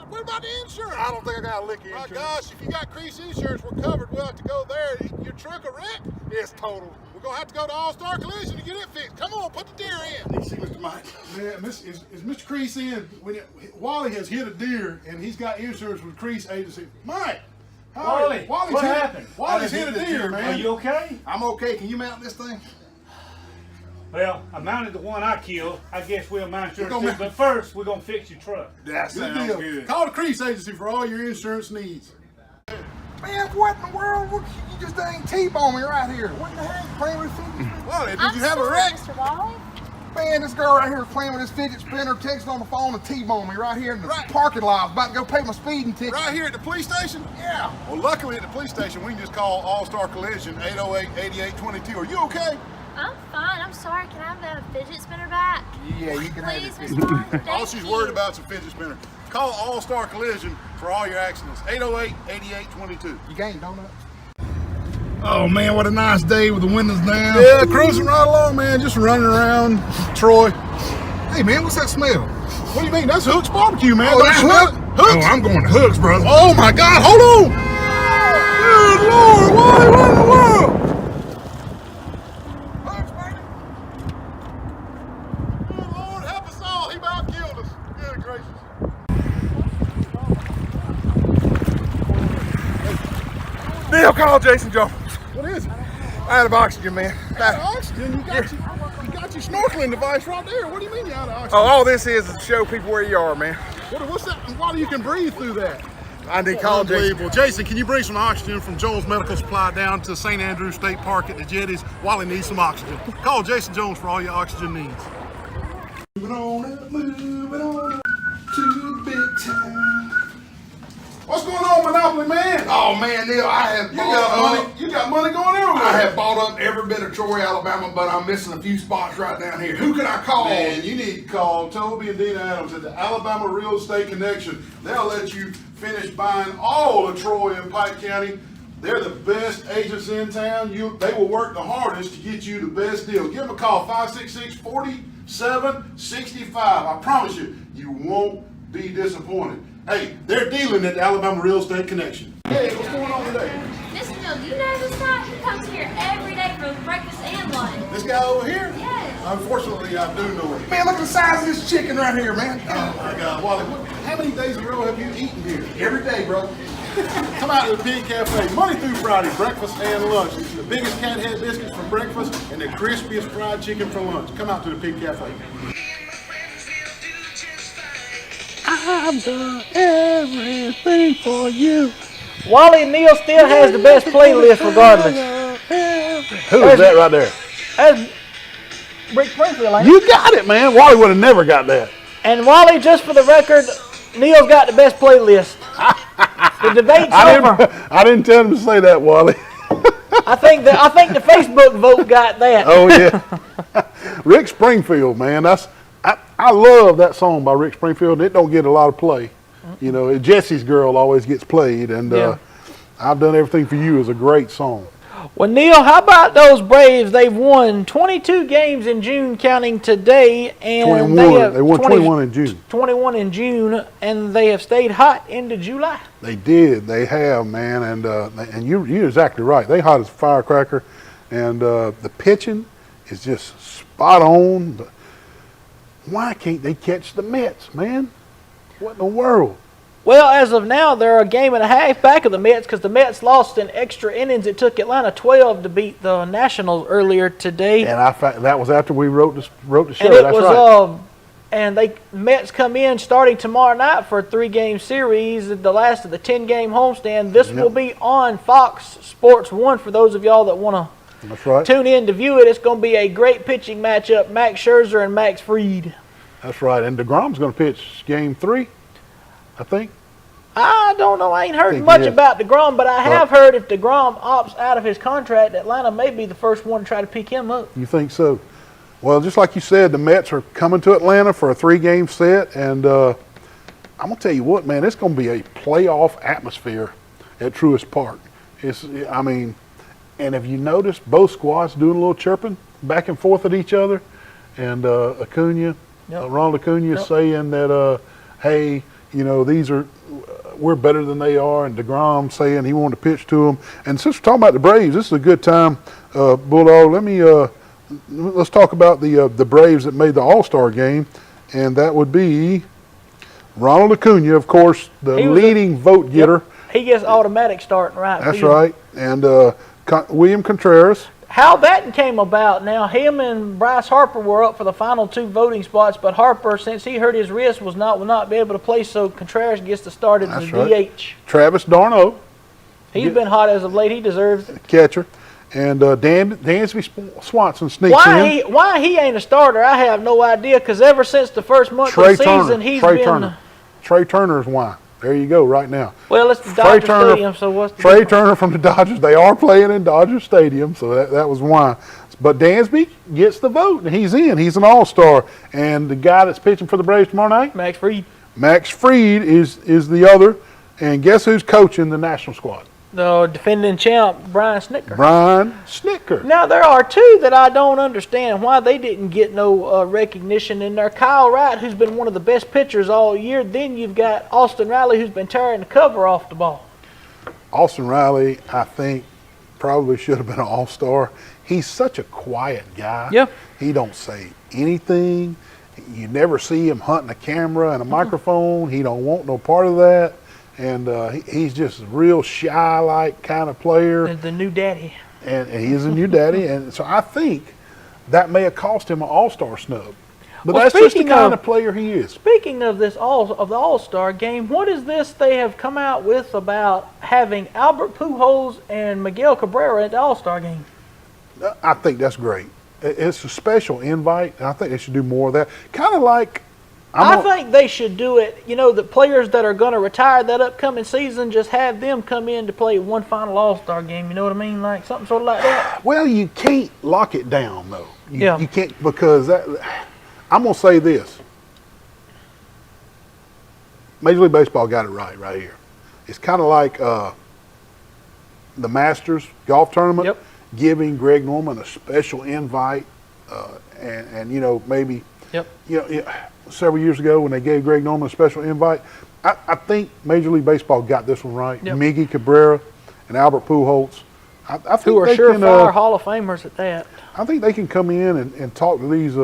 S5: What about the insurance? I don't think I got a lick of insurance. My gosh, if you got Crease Insurance, we're covered. We'll have to go there. Your truck a wreck? It's totaled. We're going to have to go to All-Star Collision to get it fixed. Come on, put the deer in. See, Mr. Mike. Man, is Mr. Crease in? Wally has hit a deer, and he's got insurance with Crease Agency. Mike!
S7: Wally's what happened?
S5: Wally's hit a deer, man.
S7: Are you okay?
S5: I'm okay. Can you mount this thing?
S7: Well, I mounted the one I killed. I guess we'll mount yours too. But first, we're going to fix your truck.
S5: That sounds good. Call the Crease Agency for all your insurance needs. Man, what in the world? You just dang T-bone me right here. What in the heck? Playing with fidget spinner? Wally, did you have a wreck?
S3: Mr. Wally?
S5: Man, this girl right here is playing with this fidget spinner, texting on the phone and T-bone me right here in the parking lot. I was about to go pay my speeding ticket. Right here at the police station? Yeah. Well, luckily at the police station, we can just call All-Star Collision 808-8822. Are you okay?
S8: I'm fine. I'm sorry. Can I have a fidget spinner back?
S5: Yeah, you can have
S8: Please,
S5: it.
S8: Mr. Wally.
S5: All she's worried about is a fidget spinner. Call All-Star Collision for all your accidents. 808-8822. You gained donuts? Oh man, what a nice day with the windows down. Yeah, cruising right along, man. Just running around Troy. Hey man, what's that smell? What do you mean? That's Hook's Barbecue, man. Oh, that's Hooks? Oh, I'm going to Hook's, brother. Oh my God, hold on. Good Lord, what in the world? Hooks, baby. Good Lord, help us all. He about killed us. Good gracious. Neil, call Jason Jones. What is it? Out of oxygen, man. Out of oxygen? You got your snorkeling device right there. What do you mean you're out of oxygen? Oh, all this is to show people where you are, man. What's that? Why do you can breathe through that? I need to call Jason. Jason, can you bring some oxygen from Jones Medical Supply down to St. Andrews State Park at the Jetties? Wally needs some oxygen. Call Jason Jones for all your oxygen needs. Moving on up to the big time. What's going on, Monopoly man?
S9: Oh man, Neil,
S5: You got money going everywhere.
S9: I have bought up every bit of Troy, Alabama, but I'm missing a few spots right down here. Who can I call?
S5: Man, you need to call Toby and Dina Adams at the Alabama Real Estate Connection. They'll let you finish buying all of Troy and Pike County
S2: They're the best agents in town. They will work the hardest to get you the best deal. Give them a call, 566-4765. I promise you, you won't be disappointed. Hey, they're dealing at the Alabama Real Estate Connection. Hey, what's going on today?
S8: Mr. Joe, do you know this guy? He comes here every day for breakfast and lunch.
S9: This guy over here?
S8: Yes.
S9: Unfortunately, I do know him. Man, look at the size of this chicken right here, man.
S2: Oh my God, Wally, how many days in a row have you eaten here?
S9: Every day, bro.
S2: Come out to the Pig Cafe Monday through Friday, breakfast and lunch. The biggest cat head biscuits for breakfast and the crispiest fried chicken for lunch. Come out to the Pig Cafe. I've done everything for you.
S4: Wally Neal still has the best playlist regardless.
S2: Who is that right there?
S4: That's Rick Springfield, ain't it?
S2: You got it, man. Wally would have never got that.
S4: And Wally, just for the record, Neal's got the best playlist. The debate's over.
S2: I didn't tell him to say that, Wally.
S4: I think the Facebook vote got that.
S2: Oh yeah. Rick Springfield, man. I love that song by Rick Springfield. It don't get a lot of play. You know, Jesse's Girl always gets played, and I've Done Everything for You is a great song.
S4: Well, Neal, how about those Braves? They've won 22 games in June, counting today, and
S2: 21. They won 21 in June.
S4: 21 in June, and they have stayed hot into July.
S2: They did. They have, man, and you're exactly right. They hot as a firecracker, and the pitching is just spot on. Why can't they catch the Mets, man? What in the world?
S4: Well, as of now, they're a game and a half back of the Mets because the Mets lost in extra innings. It took Atlanta 12 to beat the Nationals earlier today.
S2: And that was after we wrote the show.
S4: And it
S2: That's
S4: was,
S2: right.
S4: And Mets come in starting tomorrow night for a 3-game series, the last of the 10-game homestand. This will be on Fox Sports 1 for those of y'all that want
S2: That's right.
S4: to tune in to view it. It's going to be a great pitching matchup, Max Scherzer and Max Fried.
S2: That's right. And DeGrom's going to pitch Game 3, I think.
S4: I don't know. I ain't heard much about DeGrom, but I have heard if DeGrom opts out of his contract, Atlanta may be the first one to try to pick him up.
S2: You think so? Well, just like you said, the Mets are coming to Atlanta for a 3-game set, and I'm going to tell you what, man, it's going to be a playoff atmosphere at Truist Park. And if you notice, both squads doing a little chirping back and forth at each other, and Ronald Acuna is saying that, hey, you know, we're better than they are, and DeGrom saying he wanted to pitch to them. And since we're talking about the Braves, this is a good time, Bulldog. Let's talk about the Braves that made the All-Star game, and that would be Ronald Acuna, of course, the leading vote getter.
S4: Yep. He gets automatic starting right.
S2: That's right, and William Contreras.
S4: How that came about, now him and Bryce Harper were up for the final 2 voting spots, but Harper, since he hurt his wrist, will not be able to play, so Contreras gets to start as the DH.
S2: Travis d'Arnaud.
S4: He's been hot as of late. He deserves it.
S2: Catcher. And Dansby Swanson sneaks in.
S4: Why he ain't a starter, I have no idea, because ever since the first month of the season, he's been...
S2: Trey Turner's why. There you go, right now.
S4: Well, it's the Dodger Stadium, so what's the
S2: Trey Turner from the Dodgers. They are playing in Dodger Stadium, so that was why. But Dansby gets the vote, and he's in. He's an all-star. And the guy that's pitching for the Braves tomorrow night?
S4: Max Fried.
S2: Max Fried is the other. And guess who's coaching the national squad?
S4: The defending champ, Brian Snitker.
S2: Brian Snitker.
S4: Now, there are 2 that I don't understand why they didn't get no recognition in there. Kyle Wright, who's been one of the best pitchers all year. Then you've got Austin Riley, who's been tearing the cover off the ball.
S2: Austin Riley, I think, probably should have been an all-star. He's such a quiet guy.
S4: Yeah.
S2: He don't say anything. You never see him hunting a camera and a microphone. He don't want no part of that. And he's just a real shy-like kind of player.
S4: The new daddy.
S2: And he is a new daddy. And so I think that may have cost him an all-star snub. But that's just the kind of player he is.
S4: Speaking of the All-Star game, what is this they have come out with about having Albert Pujols and Miguel Cabrera at the All-Star game?
S2: I think that's great. It's a special invite, and I think they should do more of that. Kind of like... I
S4: think they should do it, the players that are going to retire that upcoming season, just have them come in to play one final All-Star game, you know what I mean? Like something sort of like that.
S2: Well, you can't lock it down, though. You can't, because I'm going to say this. Major League Baseball got it right here. It's kind of like the Masters golf tournament,
S4: Yep.
S2: giving Greg Norman a special invite, and maybe several years ago when they gave Greg Norman a special invite, I think Major League Baseball got this one right.
S4: Yep.
S2: Miggy Cabrera and Albert Pujols, I think
S4: Who are
S2: they
S4: surefire Hall of Famers at that.
S2: I think they can come in and talk to these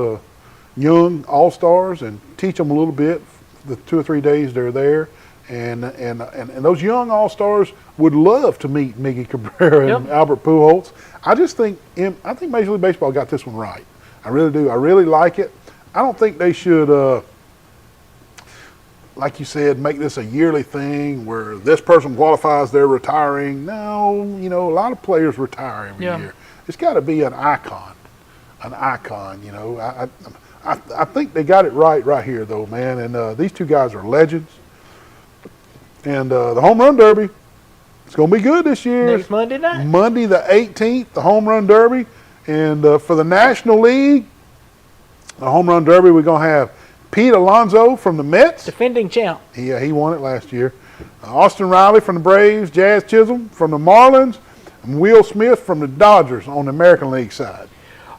S2: young all-stars and teach them a little bit the 2 or 3 days they're there. And those young all-stars would love to meet Miggy Cabrera and Albert Pujols. I think Major League Baseball got this one right. I really do. I really like it. I don't think they should, like you said, make this a yearly thing where this person qualifies, they're retiring. No, a lot of players retire every year. It's got to be an icon. I think they got it right here, though, man. And these two guys are legends. And the Home Run Derby, it's going to be good this year.
S4: Next Monday night.
S2: Monday the 18th, the Home Run Derby. And for the National League, the Home Run Derby, we're going to have Pete Alonso from the Mets.
S4: Defending champ.
S2: Yeah, he won it last year. Austin Riley from the Braves, Jazz Chisholm from the Marlins, and Will Smith from the Dodgers on the American League side.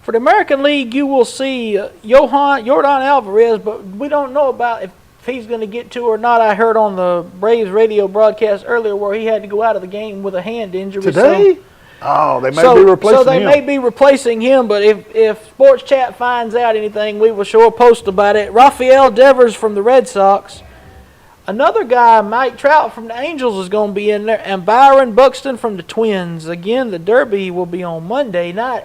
S4: For the American League, you will see Yordan Alvarez, but we don't know about if he's going to get to or not. I heard on the Braves radio broadcast earlier where he had to go out of the game with a hand injury.
S2: Today? They may be replacing him.
S4: So they may be replacing him, but if Sports Chat finds out anything, we will sure post about it. Rafael Devers from the Red Sox. Another guy, Mike Trout from the Angels, is going to be in there, and Byron Buxton from the Twins. Again, the Derby will be on Monday night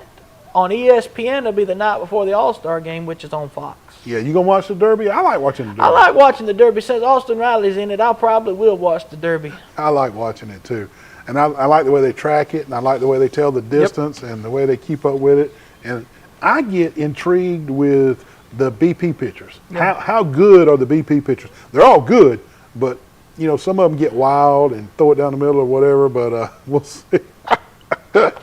S4: on ESPN. It'll be the night before the All-Star game, which is on Fox.
S2: Yeah, you going to watch the Derby? I like watching the Derby.
S4: I like watching the Derby. Since Austin Riley's in it, I probably will watch the Derby.
S2: I like watching it, too. And I like the way they track it, and I like the way they tell the distance and the way they keep up with it. And I get intrigued with the BP pitchers.
S4: Yeah.
S2: How good are the BP pitchers? They're all good, but, some of them get wild and throw it down the middle or whatever, but we'll see. But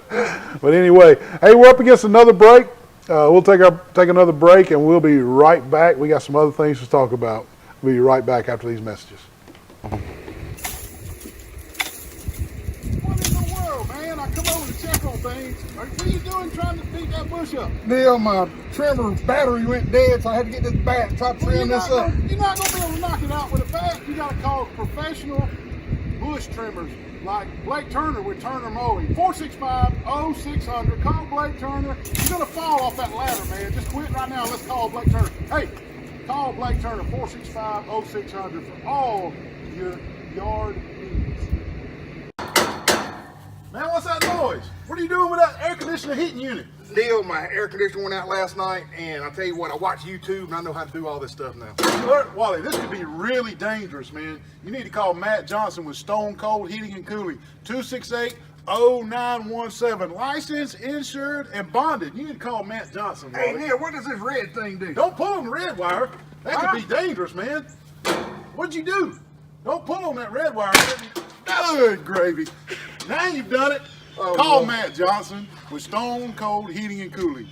S2: anyway, hey, we're up against another break. We'll take another break, and we'll be right back. We got some other things to talk about. We'll be right back after these messages.
S5: What are you doing trying to beat that bush up? Neil, my trimmer battery went dead, so I had to get this bat and try to trim this up. You're not going to be able to knock it out with a bat. You got to call professional bush trimmers like Blake Turner with Turner Mowing. 465-0600. Call Blake Turner. You're going to fall off that ladder, man. Just quit right now. Let's call Blake Turner. Hey, call Blake Turner, 465-0600 for all your yard needs. Man, what's that noise? What are you doing with that air conditioner heating unit?
S9: Neil, my air conditioner went out last night, and I tell you what, I watch YouTube, and I know how to do all this stuff now.
S2: Look, Wally, this could be really dangerous, man. You need to call Matt Johnson with Stone Cold Heating and Cooling, 268-0917. Licensed, insured, and bonded. You need to call Matt Johnson, Wally.
S9: Hey, Neil, what does this red thing do?
S2: Don't pull on the red wire. That could be dangerous, man. What'd you do? Don't pull on that red wire. Good gravy. Now you've done it. Call Matt Johnson with Stone Cold Heating and Cooling.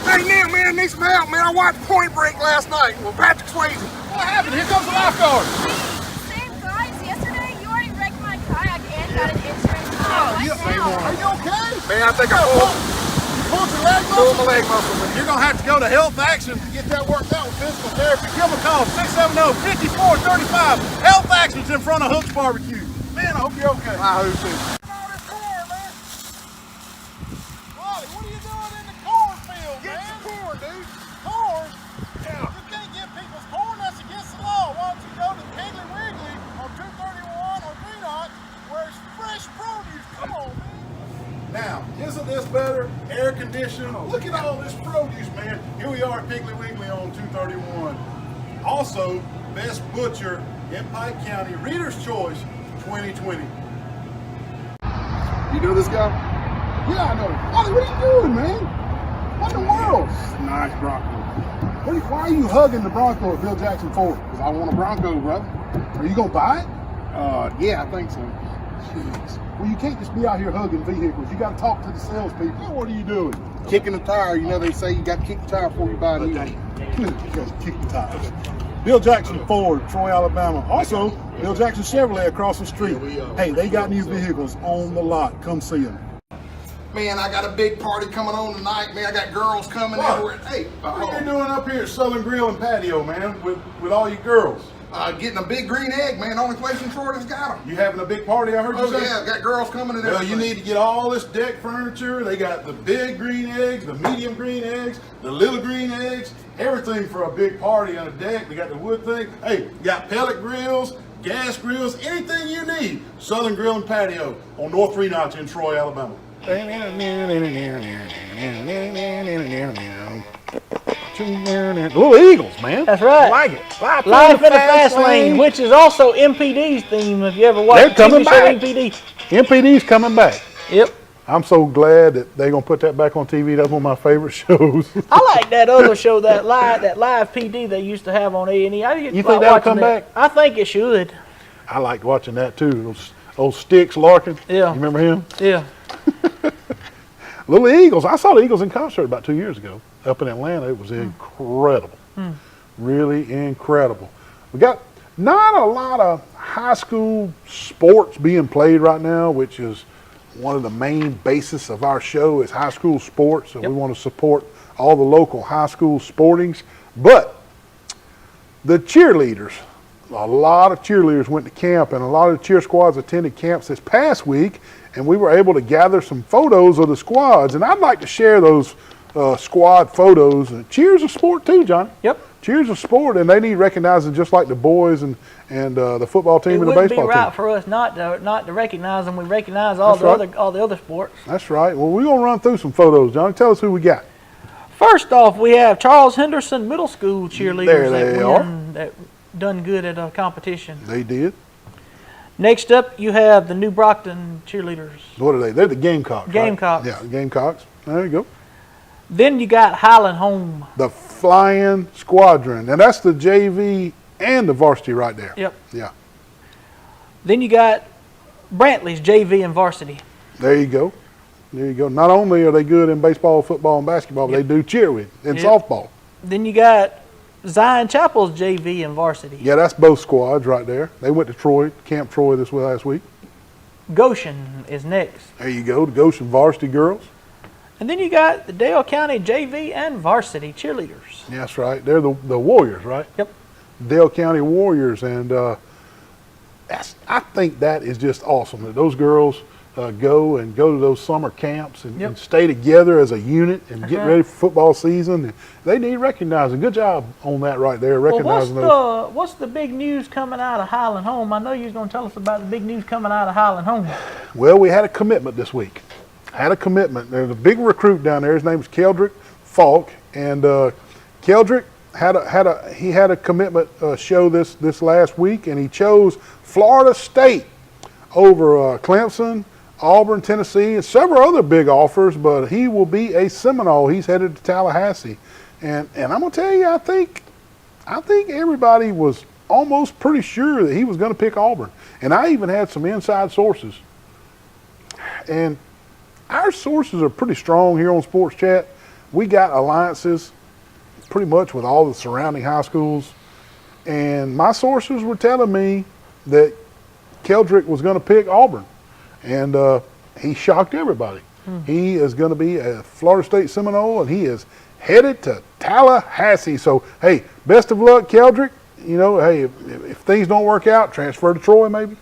S9: Hey, Neil, man, need some help, man. I watched Point Break last night with Patrick Swayze.
S2: What happened? Here comes the lifeguard.
S8: Same guys, yesterday you already wrecked my kayak and got an insurance.
S2: Are you okay?
S9: Man, I think I pulled
S2: Pulled your leg muscle?
S9: my leg muscle.
S2: You're going to have to go to Health Action to get that worked out with physical therapy. Give them a call, 670-5435. Health Action's in front of Hooks Barbecue. Man, I hope you're okay.
S9: I hope too.
S5: Wally, what are you doing in the cornfield, man?
S9: Get some corn, dude.
S5: Corn?
S9: Yeah.
S5: You can't get people's corn. That's against the law. Why don't you go to Piggly Wiggly on 231 on Greenot where it's fresh produce? Come on, man.
S2: Now, isn't this better? Air conditioning. Look at all this produce, man. Here we are at Piggly Wiggly on 231. Also, Best Butcher in Pike County, Reader's Choice 2020.
S5: You know this guy? Yeah, I know. Wally, what are you doing, man? What in the world?
S2: Nice Bronco.
S5: Why are you hugging the Bronco at Bill Jackson Ford?
S2: Because I want a Bronco, brother.
S5: Are you going to buy it?
S2: Yeah, I think so.
S5: Jeez. Well, you can't just be out here hugging vehicles. You got to talk to the salespeople.
S2: Now, what are you doing?
S5: Kicking the tire. You know they say you got to kick the tire before you buy a new one.
S2: You guys kick the tires.
S10: Bill Jackson Ford, Troy, Alabama. Also, Bill Jackson Chevrolet across the street. Hey, they got new vehicles on the lot. Come see them.
S9: Man, I got a big party coming on tonight, man. I got girls coming everywhere. Hey,
S10: What are you doing up here at Southern Grill and Patio, man, with all you girls?
S9: Getting a big green egg, man. Only place in Florida that's got them.
S10: You having a big party, I heard you
S9: Oh,
S10: say?
S9: yeah, got girls coming and
S10: Well,
S9: everything.
S10: you need to get all this deck furniture. They got the big green eggs, the medium green eggs, the little green eggs, everything for a big party on a deck. They got the wood thing. Hey, you got pellet grills, gas grills, anything you need. Southern Grill and Patio on North Three Notch in Troy, Alabama.
S2: Little Eagles, man.
S4: That's right.
S2: I like it.
S4: Life in the Fast Lane, which is also MPD's theme. If you ever watched
S2: They're
S4: the TV
S2: coming
S4: show
S2: back.
S4: MPD.
S2: MPD's coming back.
S4: Yep.
S2: I'm so glad that they're gonna put that back on TV. That's one of my favorite shows.
S4: I like that other show, that live PD they used to have on A&E.
S2: You think that'll come back?
S4: I think it should.
S2: I liked watching that too. Those old Sticks Larkin.
S4: Yeah.
S2: You remember him?
S4: Yeah.
S2: Little Eagles. I saw the Eagles in concert about 2 years ago up in Atlanta. It was incredible. Really incredible. We got not a lot of high school sports being played right now, which is one of the main basis of our show is high school sports. And we want to support all the local high school sportings. But the cheerleaders, a lot of cheerleaders went to camp, and a lot of the cheer squads attended camps this past week, and we were able to gather some photos of the squads. And I'd like to share those squad photos. Cheer's a sport too, Johnny.
S4: Yep.
S2: Cheer's a sport, and they need recognizing just like the boys and the football team and the
S4: It
S2: baseball
S4: wouldn't be right
S2: team.
S4: for us not to recognize them. We recognize all
S2: That's
S4: the other sports.
S2: That's right. Well, we're going to run through some photos, Johnny. Tell us who we got.
S4: First off, we have Charles Henderson Middle School cheerleaders
S2: There they are.
S4: that done good at a competition.
S2: They did.
S4: Next up, you have the New Brockton cheerleaders.
S2: What are they? They're the Gamecocks. right?
S4: Gamecocks.
S2: Yeah, Gamecocks. There you go.
S4: Then you got Highland Home.
S2: The Flying Squadron. And that's the JV and the varsity right there.
S4: Yep.
S2: Yeah.
S4: Then you got Brantley's JV and varsity.
S2: There you go. There you go. Not only are they good in baseball, football, and basketball, but they do cheer with and
S4: Yep.
S2: softball.
S4: Then you got Zion Chapel's JV and varsity.
S2: Yeah, that's both squads right there. They went to Troy, Camp Troy this last week.
S4: Goshen is next.
S2: There you go, the Goshen varsity girls.
S4: And then you got the Dale County JV and varsity cheerleaders.
S2: Yeah, that's right. They're the Warriors, right?
S4: Yep.
S2: Dale County Warriors, and I think that is just awesome that those girls go to those summer camps and stay together as a unit and get ready for football season. And they need recognizing. Good job on that right there, recognizing those.
S4: What's the big news coming out of Highland Home? I know you was going to tell us about the big news coming out of Highland Home.
S2: Well, we had a commitment this week. Had a commitment. There's a big recruit down there. His name is Keldrick Falk, and Keldrick had a commitment show this last week, and he chose Florida State over Clemson, Auburn, Tennessee, and several other big offers. But he will be a Seminole. He's headed to Tallahassee, and I'm gonna tell you, I think everybody was almost pretty sure that he was going to pick Auburn, and I even had some inside sources, and our sources are pretty strong here on Sports Chat. We got alliances pretty much with all the surrounding high schools. And my sources were telling me that Keldrick was going to pick Auburn. And he shocked everybody. He is going to be a Florida State Seminole, and he is headed to Tallahassee. So, hey, best of luck, Keldrick. You know, hey, if things don't work out, transfer to Troy maybe.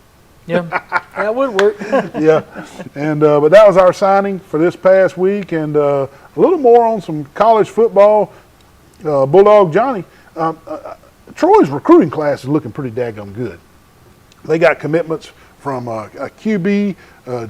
S4: Yeah, that would work.
S2: Yeah, and but that was our signing for this past week, and a little more on some college football. Bulldog Johnny, Troy's recruiting class is looking pretty daggum good. They got commitments from a QB,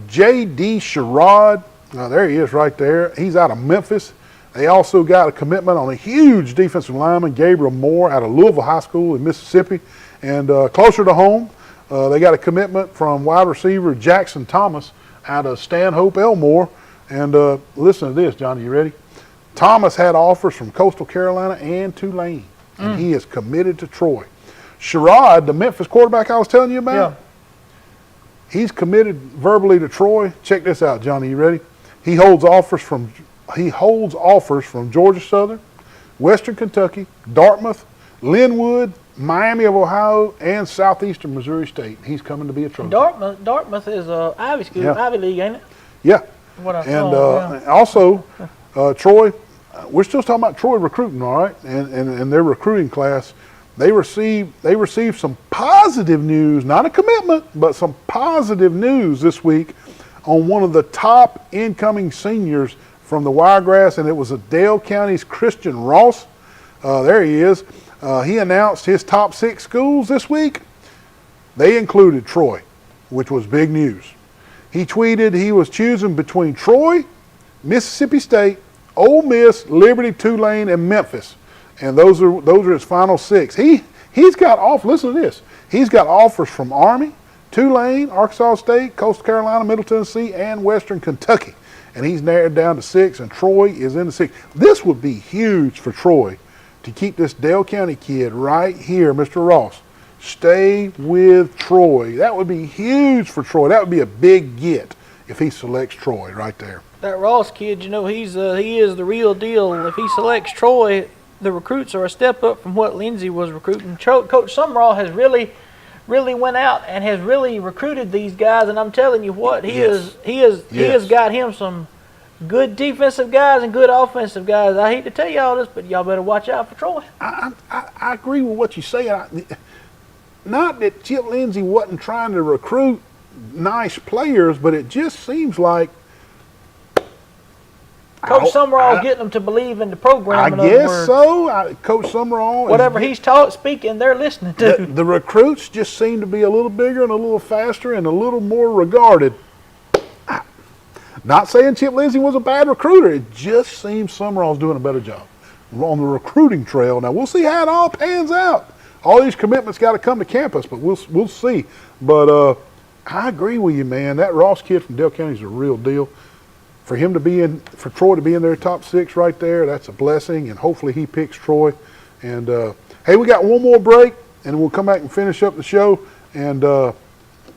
S2: J.D. Sherrod. There he is right there. He's out of Memphis. They also got a commitment on a huge defensive lineman, Gabriel Moore, out of Louisville High School in Mississippi. And closer to home, they got a commitment from wide receiver Jackson Thomas out of Stanhope Elmore. And listen to this, Johnny, you ready? Thomas had offers from Coastal Carolina and Tulane, and he is committed to Troy. Sherrod, the Memphis quarterback I was telling you about, he's committed verbally to Troy. Check this out, Johnny, you ready? He holds offers from Georgia Southern, Western Kentucky, Dartmouth, Linwood, Miami of Ohio, and Southeastern Missouri State. He's coming to be a Trojan.
S4: Dartmouth is Ivy School,
S2: Yeah.
S4: Ivy League, ain't it?
S2: Yeah.
S4: What I
S2: And
S4: saw, yeah.
S2: also, Troy, we're still talking about Troy recruiting, all right? And their recruiting class, they received some positive news, not a commitment, but some positive news this week on one of the top incoming seniors from the Wiregrass, and it was Dale County's Christian Ross. There he is. He announced his top 6 schools this week. They included Troy, which was big news. He tweeted he was choosing between Troy, Mississippi State, Ole Miss, Liberty, Tulane, and Memphis. And those are his final 6. He's got listen to this. He's got offers from Army, Tulane, Arkansas State, Coastal Carolina, Middle Tennessee, and Western Kentucky. And he's narrowed down to 6, and Troy is in the 6. This would be huge for Troy to keep this Dale County kid right here, Mr. Ross. Stay with Troy. That would be huge for Troy. That would be a big get if he selects Troy right there.
S4: That Ross kid, he is the real deal. If he selects Troy, the recruits are a step up from what Lindsey was recruiting. Coach Summerall has really went out and has really recruited these guys, and I'm telling you what, he has got him some good defensive guys and good offensive guys. I hate to tell y'all this, but y'all better watch out for Troy.
S2: I agree with what you say. Not that Chip Lindsey wasn't trying to recruit nice players, but it just seems like
S4: Coach Summerall getting them to believe in the program.
S2: I guess so. Coach Summerall.
S4: Whatever he's speaking, they're listening to.
S2: The recruits just seem to be a little bigger and a little faster and a little more regarded. Not saying Chip Lindsey was a bad recruiter. It just seems Summerall's doing a better job on the recruiting trail. Now, we'll see how it all pans out. All these commitments got to come to campus, but we'll see. But I agree with you, man. That Ross kid from Dale County is a real deal. For Troy to be in their top 6 right there, that's a blessing, and hopefully he picks Troy. And hey, we got one more break, and we'll come back and finish up the show, and a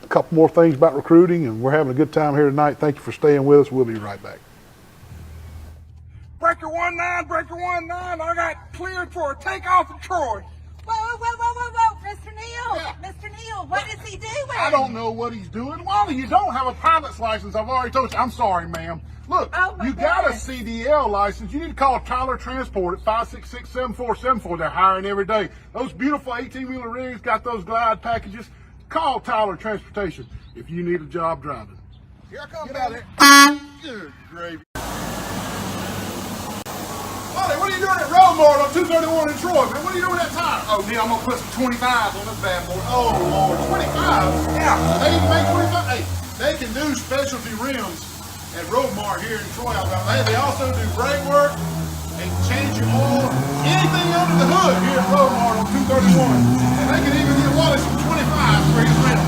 S2: couple more things about recruiting, and we're having a good time here tonight. Thank you for staying with us. We'll be right back.
S5: Breaker 19, Breaker 19, I got cleared for a takeoff in Troy.
S11: Whoa, Mr. Neal. Yeah. Mr. Neal, what is he doing?
S10: I don't know what he's doing. Well, you don't have a pilot's license. I've already told you. I'm sorry, ma'am. Look, you got a CDL license. You need to call Tyler Transport at 566-7474. They're hiring every day. Those beautiful 18-wheeler rigs got those glide packages. Call Tyler Transportation if you need a job driving.
S5: Here I come, Daddy. Good gravy. Buddy, what are you doing at Roadmart on 231 in Troy, man? What are you doing at that tire? Oh, Neil, I'm going to put some 25s on this bad boy.
S10: Oh, Lord, 25s?
S5: Yeah.
S10: They even make 25. Hey, they can do specialty rims at Roadmart here in Troy, Alabama. They also do brake work and change your oil, anything under the hood here at Roadmart on 231. And they can even get Wallace some 25s for his rental.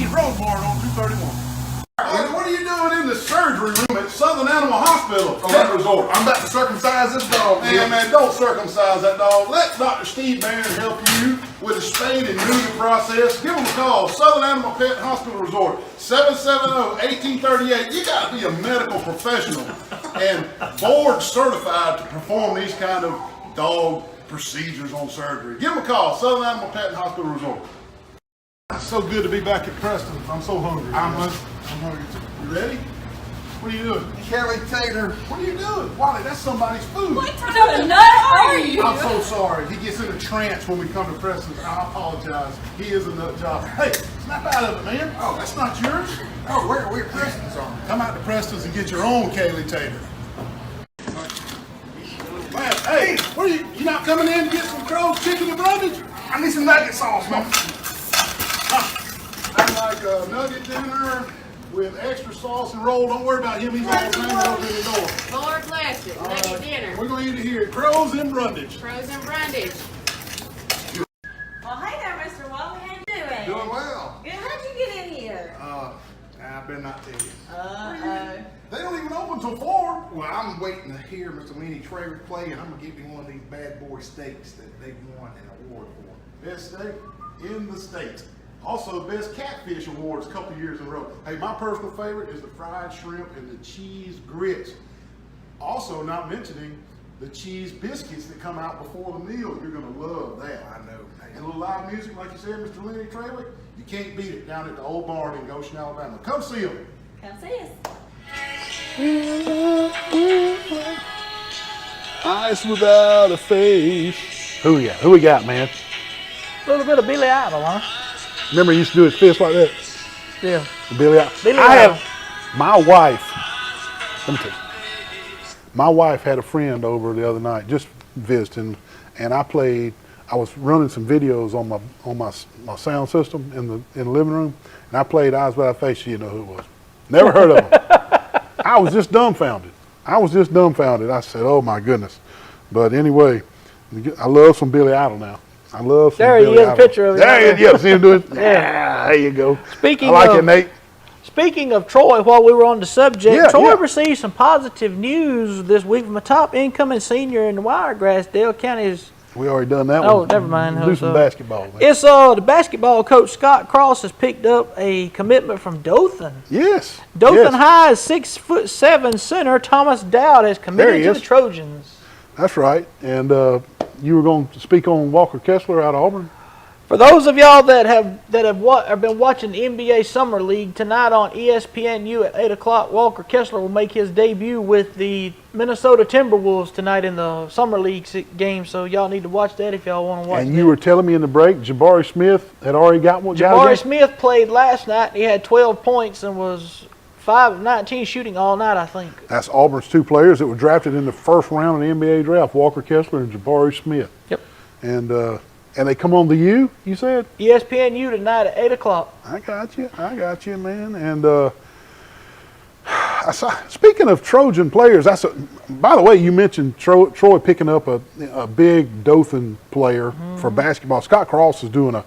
S10: 566-3413, Roadmart on 231. Hey, what are you doing in the surgery room at Southern Animal Hospital?
S5: That resort. I'm about to circumcise this dog.
S10: Hey, man, don't circumcise that dog. Let Dr. Steve Barron help you with the spaying and neuter process. Give him a call. Southern Animal Pet Hospital Resort, 770-1838. You got to be a medical professional and board certified to perform these kind of dog procedures on surgery. Give him a call. Southern Animal Pet Hospital Resort. It's so good to be back at Preston. I'm so hungry. I'm hungry too. You ready? What are you doing?
S5: Kelly Tater.
S10: What are you doing? Wally, that's somebody's food.
S3: What kind of nut are you?
S10: I'm so sorry. He gets in a trance when we come to Preston. I apologize. He is a nut job. Hey, snap out of it, man. Oh, that's not yours.
S5: Oh, we're Preston's on.
S10: Come out to Preston's and get your own Kaylee Tater. Man, hey, what are you not coming in to get some Crow's chicken and brundage?
S5: I need some nugget sauce, man.
S10: I'd like a nugget dinner with extra sauce and roll. Don't worry about him. He's all the time over the door.
S12: Lord bless it. Nugget dinner.
S10: We're going to eat it here. Crow's and brundage.
S12: Crows and brundage.
S11: Well, hey there, Mr. Wally. How you doing?
S5: Doing well.
S11: Good. How'd you get in here?
S5: I better not tell you.
S10: They don't even open till 4.
S5: Well, I'm waiting to hear Mr. Lenny Traver play, and I'm going to give him one of these bad boy steaks that they won an award for.
S10: Best steak in the state. Also, Best Catfish Awards a couple years in a row. Hey, my personal favorite is the fried shrimp and the cheese grits. Also, not mentioning the cheese biscuits that come out before the meal. You're going to love that. I know. And a little live music, like you said, Mr. Lenny Tralick, you can't beat it down at the Old Barn in Goshen, Alabama. Come see them.
S8: Come see us.
S2: Eyes without a face. Who we got? Who we got, man?
S4: A little bit of Billy Idol, huh?
S2: Remember he used to do his fist like that?
S4: Yeah.
S2: Billy Idol.
S4: Billy
S2: I
S4: Idol.
S2: have my wife. Let me tell you. My wife had a friend over the other night, just visiting, and I was running some videos on my sound system in the living room, and I played Eyes Without a Face. She didn't know who it was. Never heard of him. I was just dumbfounded. I said, "Oh my goodness!" But anyway, I love some Billy Idol now. I love some
S4: there
S2: Billy
S4: he is,
S2: Idol.
S4: a picture of him.
S2: There he is. Yeah, see him do it?
S4: Yeah.
S2: There you go.
S4: Speaking
S2: I like
S4: of,
S2: it, Nate.
S4: Speaking of Troy, while we were on the subject, Troy
S2: yeah.
S4: received some positive news this week from a top incoming senior in Wiregrass, Dale County's.
S2: We already done that one.
S4: Oh, never mind.
S2: Do some basketball. Man.
S4: It's the basketball coach Scott Cross has picked up a commitment from Dothan.
S2: Yes.
S4: Dothan High's 6'7" center Thomas Dowd has committed to the Trojans.
S2: That's right. And you were going to speak on Walker Kessler out of Auburn.
S4: For those of y'all that have been watching the NBA Summer League tonight on ESPNU at 8 o'clock, Walker Kessler will make his debut with the Minnesota Timberwolves tonight in the Summer League game. So y'all need to watch that if y'all want to watch.
S2: And you were telling me in the break, Jabari Smith had already got one.
S4: Jabari Smith played last night. He had 12 points and was 5 of 19 shooting all night, I think.
S2: That's Auburn's two players that were drafted in the first round of the NBA draft, Walker Kessler and Jabari Smith.
S4: Yep.
S2: And they come on to you said?
S4: ESPNU tonight at 8 o'clock.
S2: I got you, man. And speaking of Trojan players, by the way, you mentioned Troy picking up a big Dothan player for basketball. Scott Cross is doing an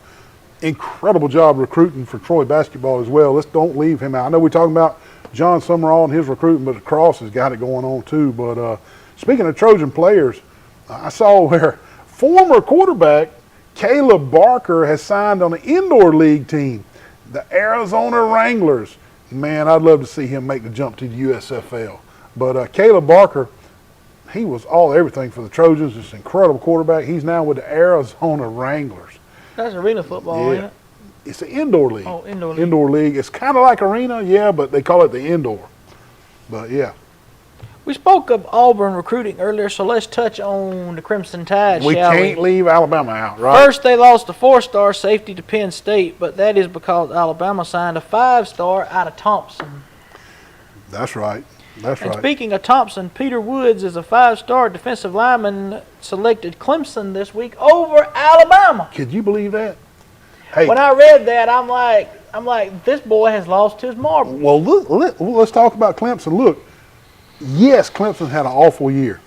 S2: incredible job recruiting for Troy basketball as well. Let's don't leave him out. I know we're talking about John Summerall and his recruiting, but Cross has got it going on too. But speaking of Trojan players, I saw where former quarterback Caleb Barker has signed on the indoor league team, the Arizona Wranglers. Man, I'd love to see him make the jump to the USFL. But Caleb Barker, he was everything for the Trojans. Just an incredible quarterback. He's now with the Arizona Wranglers.
S4: That's arena football, ain't it?
S2: It's an indoor league.
S4: Oh, indoor league.
S2: Indoor league. It's kind of like arena, yeah, but they call it the indoor. But, yeah.
S4: We spoke of Auburn recruiting earlier, so let's touch on the Crimson Tide,
S2: We
S4: shall we?
S2: can't leave Alabama out, right?
S4: First, they lost a 4-star safety to Penn State, but that is because Alabama signed a 5-star out of Thompson.
S2: That's right. That's
S4: And
S2: right.
S4: speaking of Thompson, Peter Woods is a 5-star defensive lineman selected Clemson this week over Alabama.
S2: Could you believe that? Hey.
S4: When I read that, I'm like, this boy has lost his marbles.
S2: Well, let's talk about Clemson. Look, yes, Clemson had an awful year.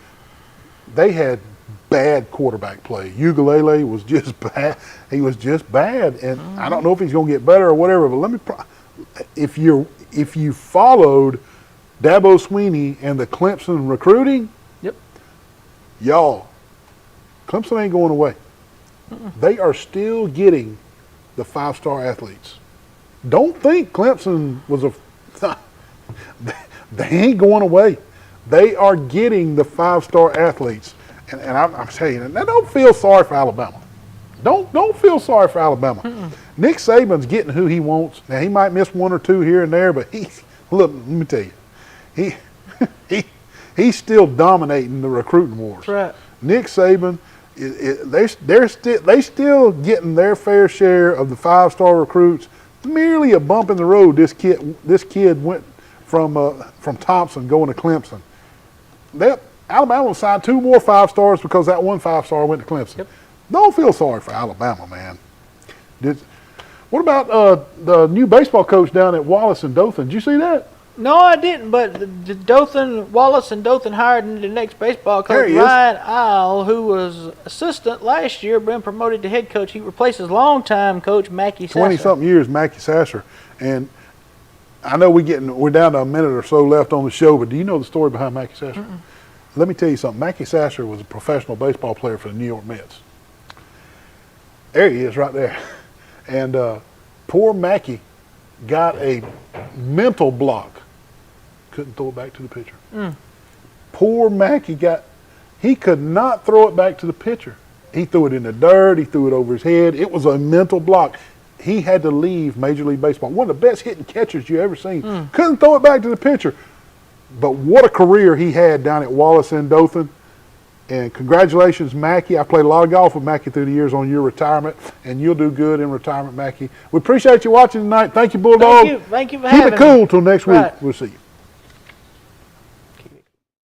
S2: They had bad quarterback play. Ugalele was just bad. He was just bad, and I don't know if he's going to get better or whatever. But if you followed Dabo Swinney and the Clemson recruiting,
S4: yep,
S2: y'all, Clemson ain't going away. They are still getting the 5-star athletes. Don't think Clemson was they ain't going away. They are getting the 5-star athletes. And I'm telling you, now don't feel sorry for Alabama. Don't feel sorry for Alabama. Nick Saban's getting who he wants. Now, he might miss one or two here and there, but look, let me tell you, he's still dominating the recruiting wars.
S4: That's right.
S2: Nick Saban, they still getting their fair share of the 5-star recruits. Merely a bump in the road. This kid went from Thompson going to Clemson. Alabama will sign 2 more 5-stars because that one 5-star went to Clemson.
S4: Yep.
S2: Don't feel sorry for Alabama, man. What about the new baseball coach down at Wallace and Dothan? Did you see that?
S4: No, I didn't, but Wallace and Dothan hired the next baseball coach, Ryan Isle, who was assistant last year, been promoted to head coach. He replaces longtime coach Mackey Sasser.
S2: 20-something years, Mackey Sasser. And I know we're down to a minute or so left on the show, but do you know the story behind Mackey Sasser?
S4: Mm-mm.
S2: Let me tell you something. Mackey Sasser was a professional baseball player for the New York Mets. There he is right there. And poor Mackey got a mental block. Couldn't throw it back to the pitcher. Poor Mackey He could not throw it back to the pitcher. He threw it in the dirt. He threw it over his head. It was a mental block. He had to leave Major League Baseball. One of the best hitting catchers you ever seen. Couldn't throw it back to the pitcher. But what a career he had down at Wallace and Dothan. And congratulations, Mackey. I played a lot of golf with Mackey through the years on your retirement, and you'll do good in retirement, Mackey. We appreciate you watching tonight. Thank you, Bulldog.
S4: Thank you for having me.
S2: Keep it cool till next week.
S4: Right.
S2: We'll see you.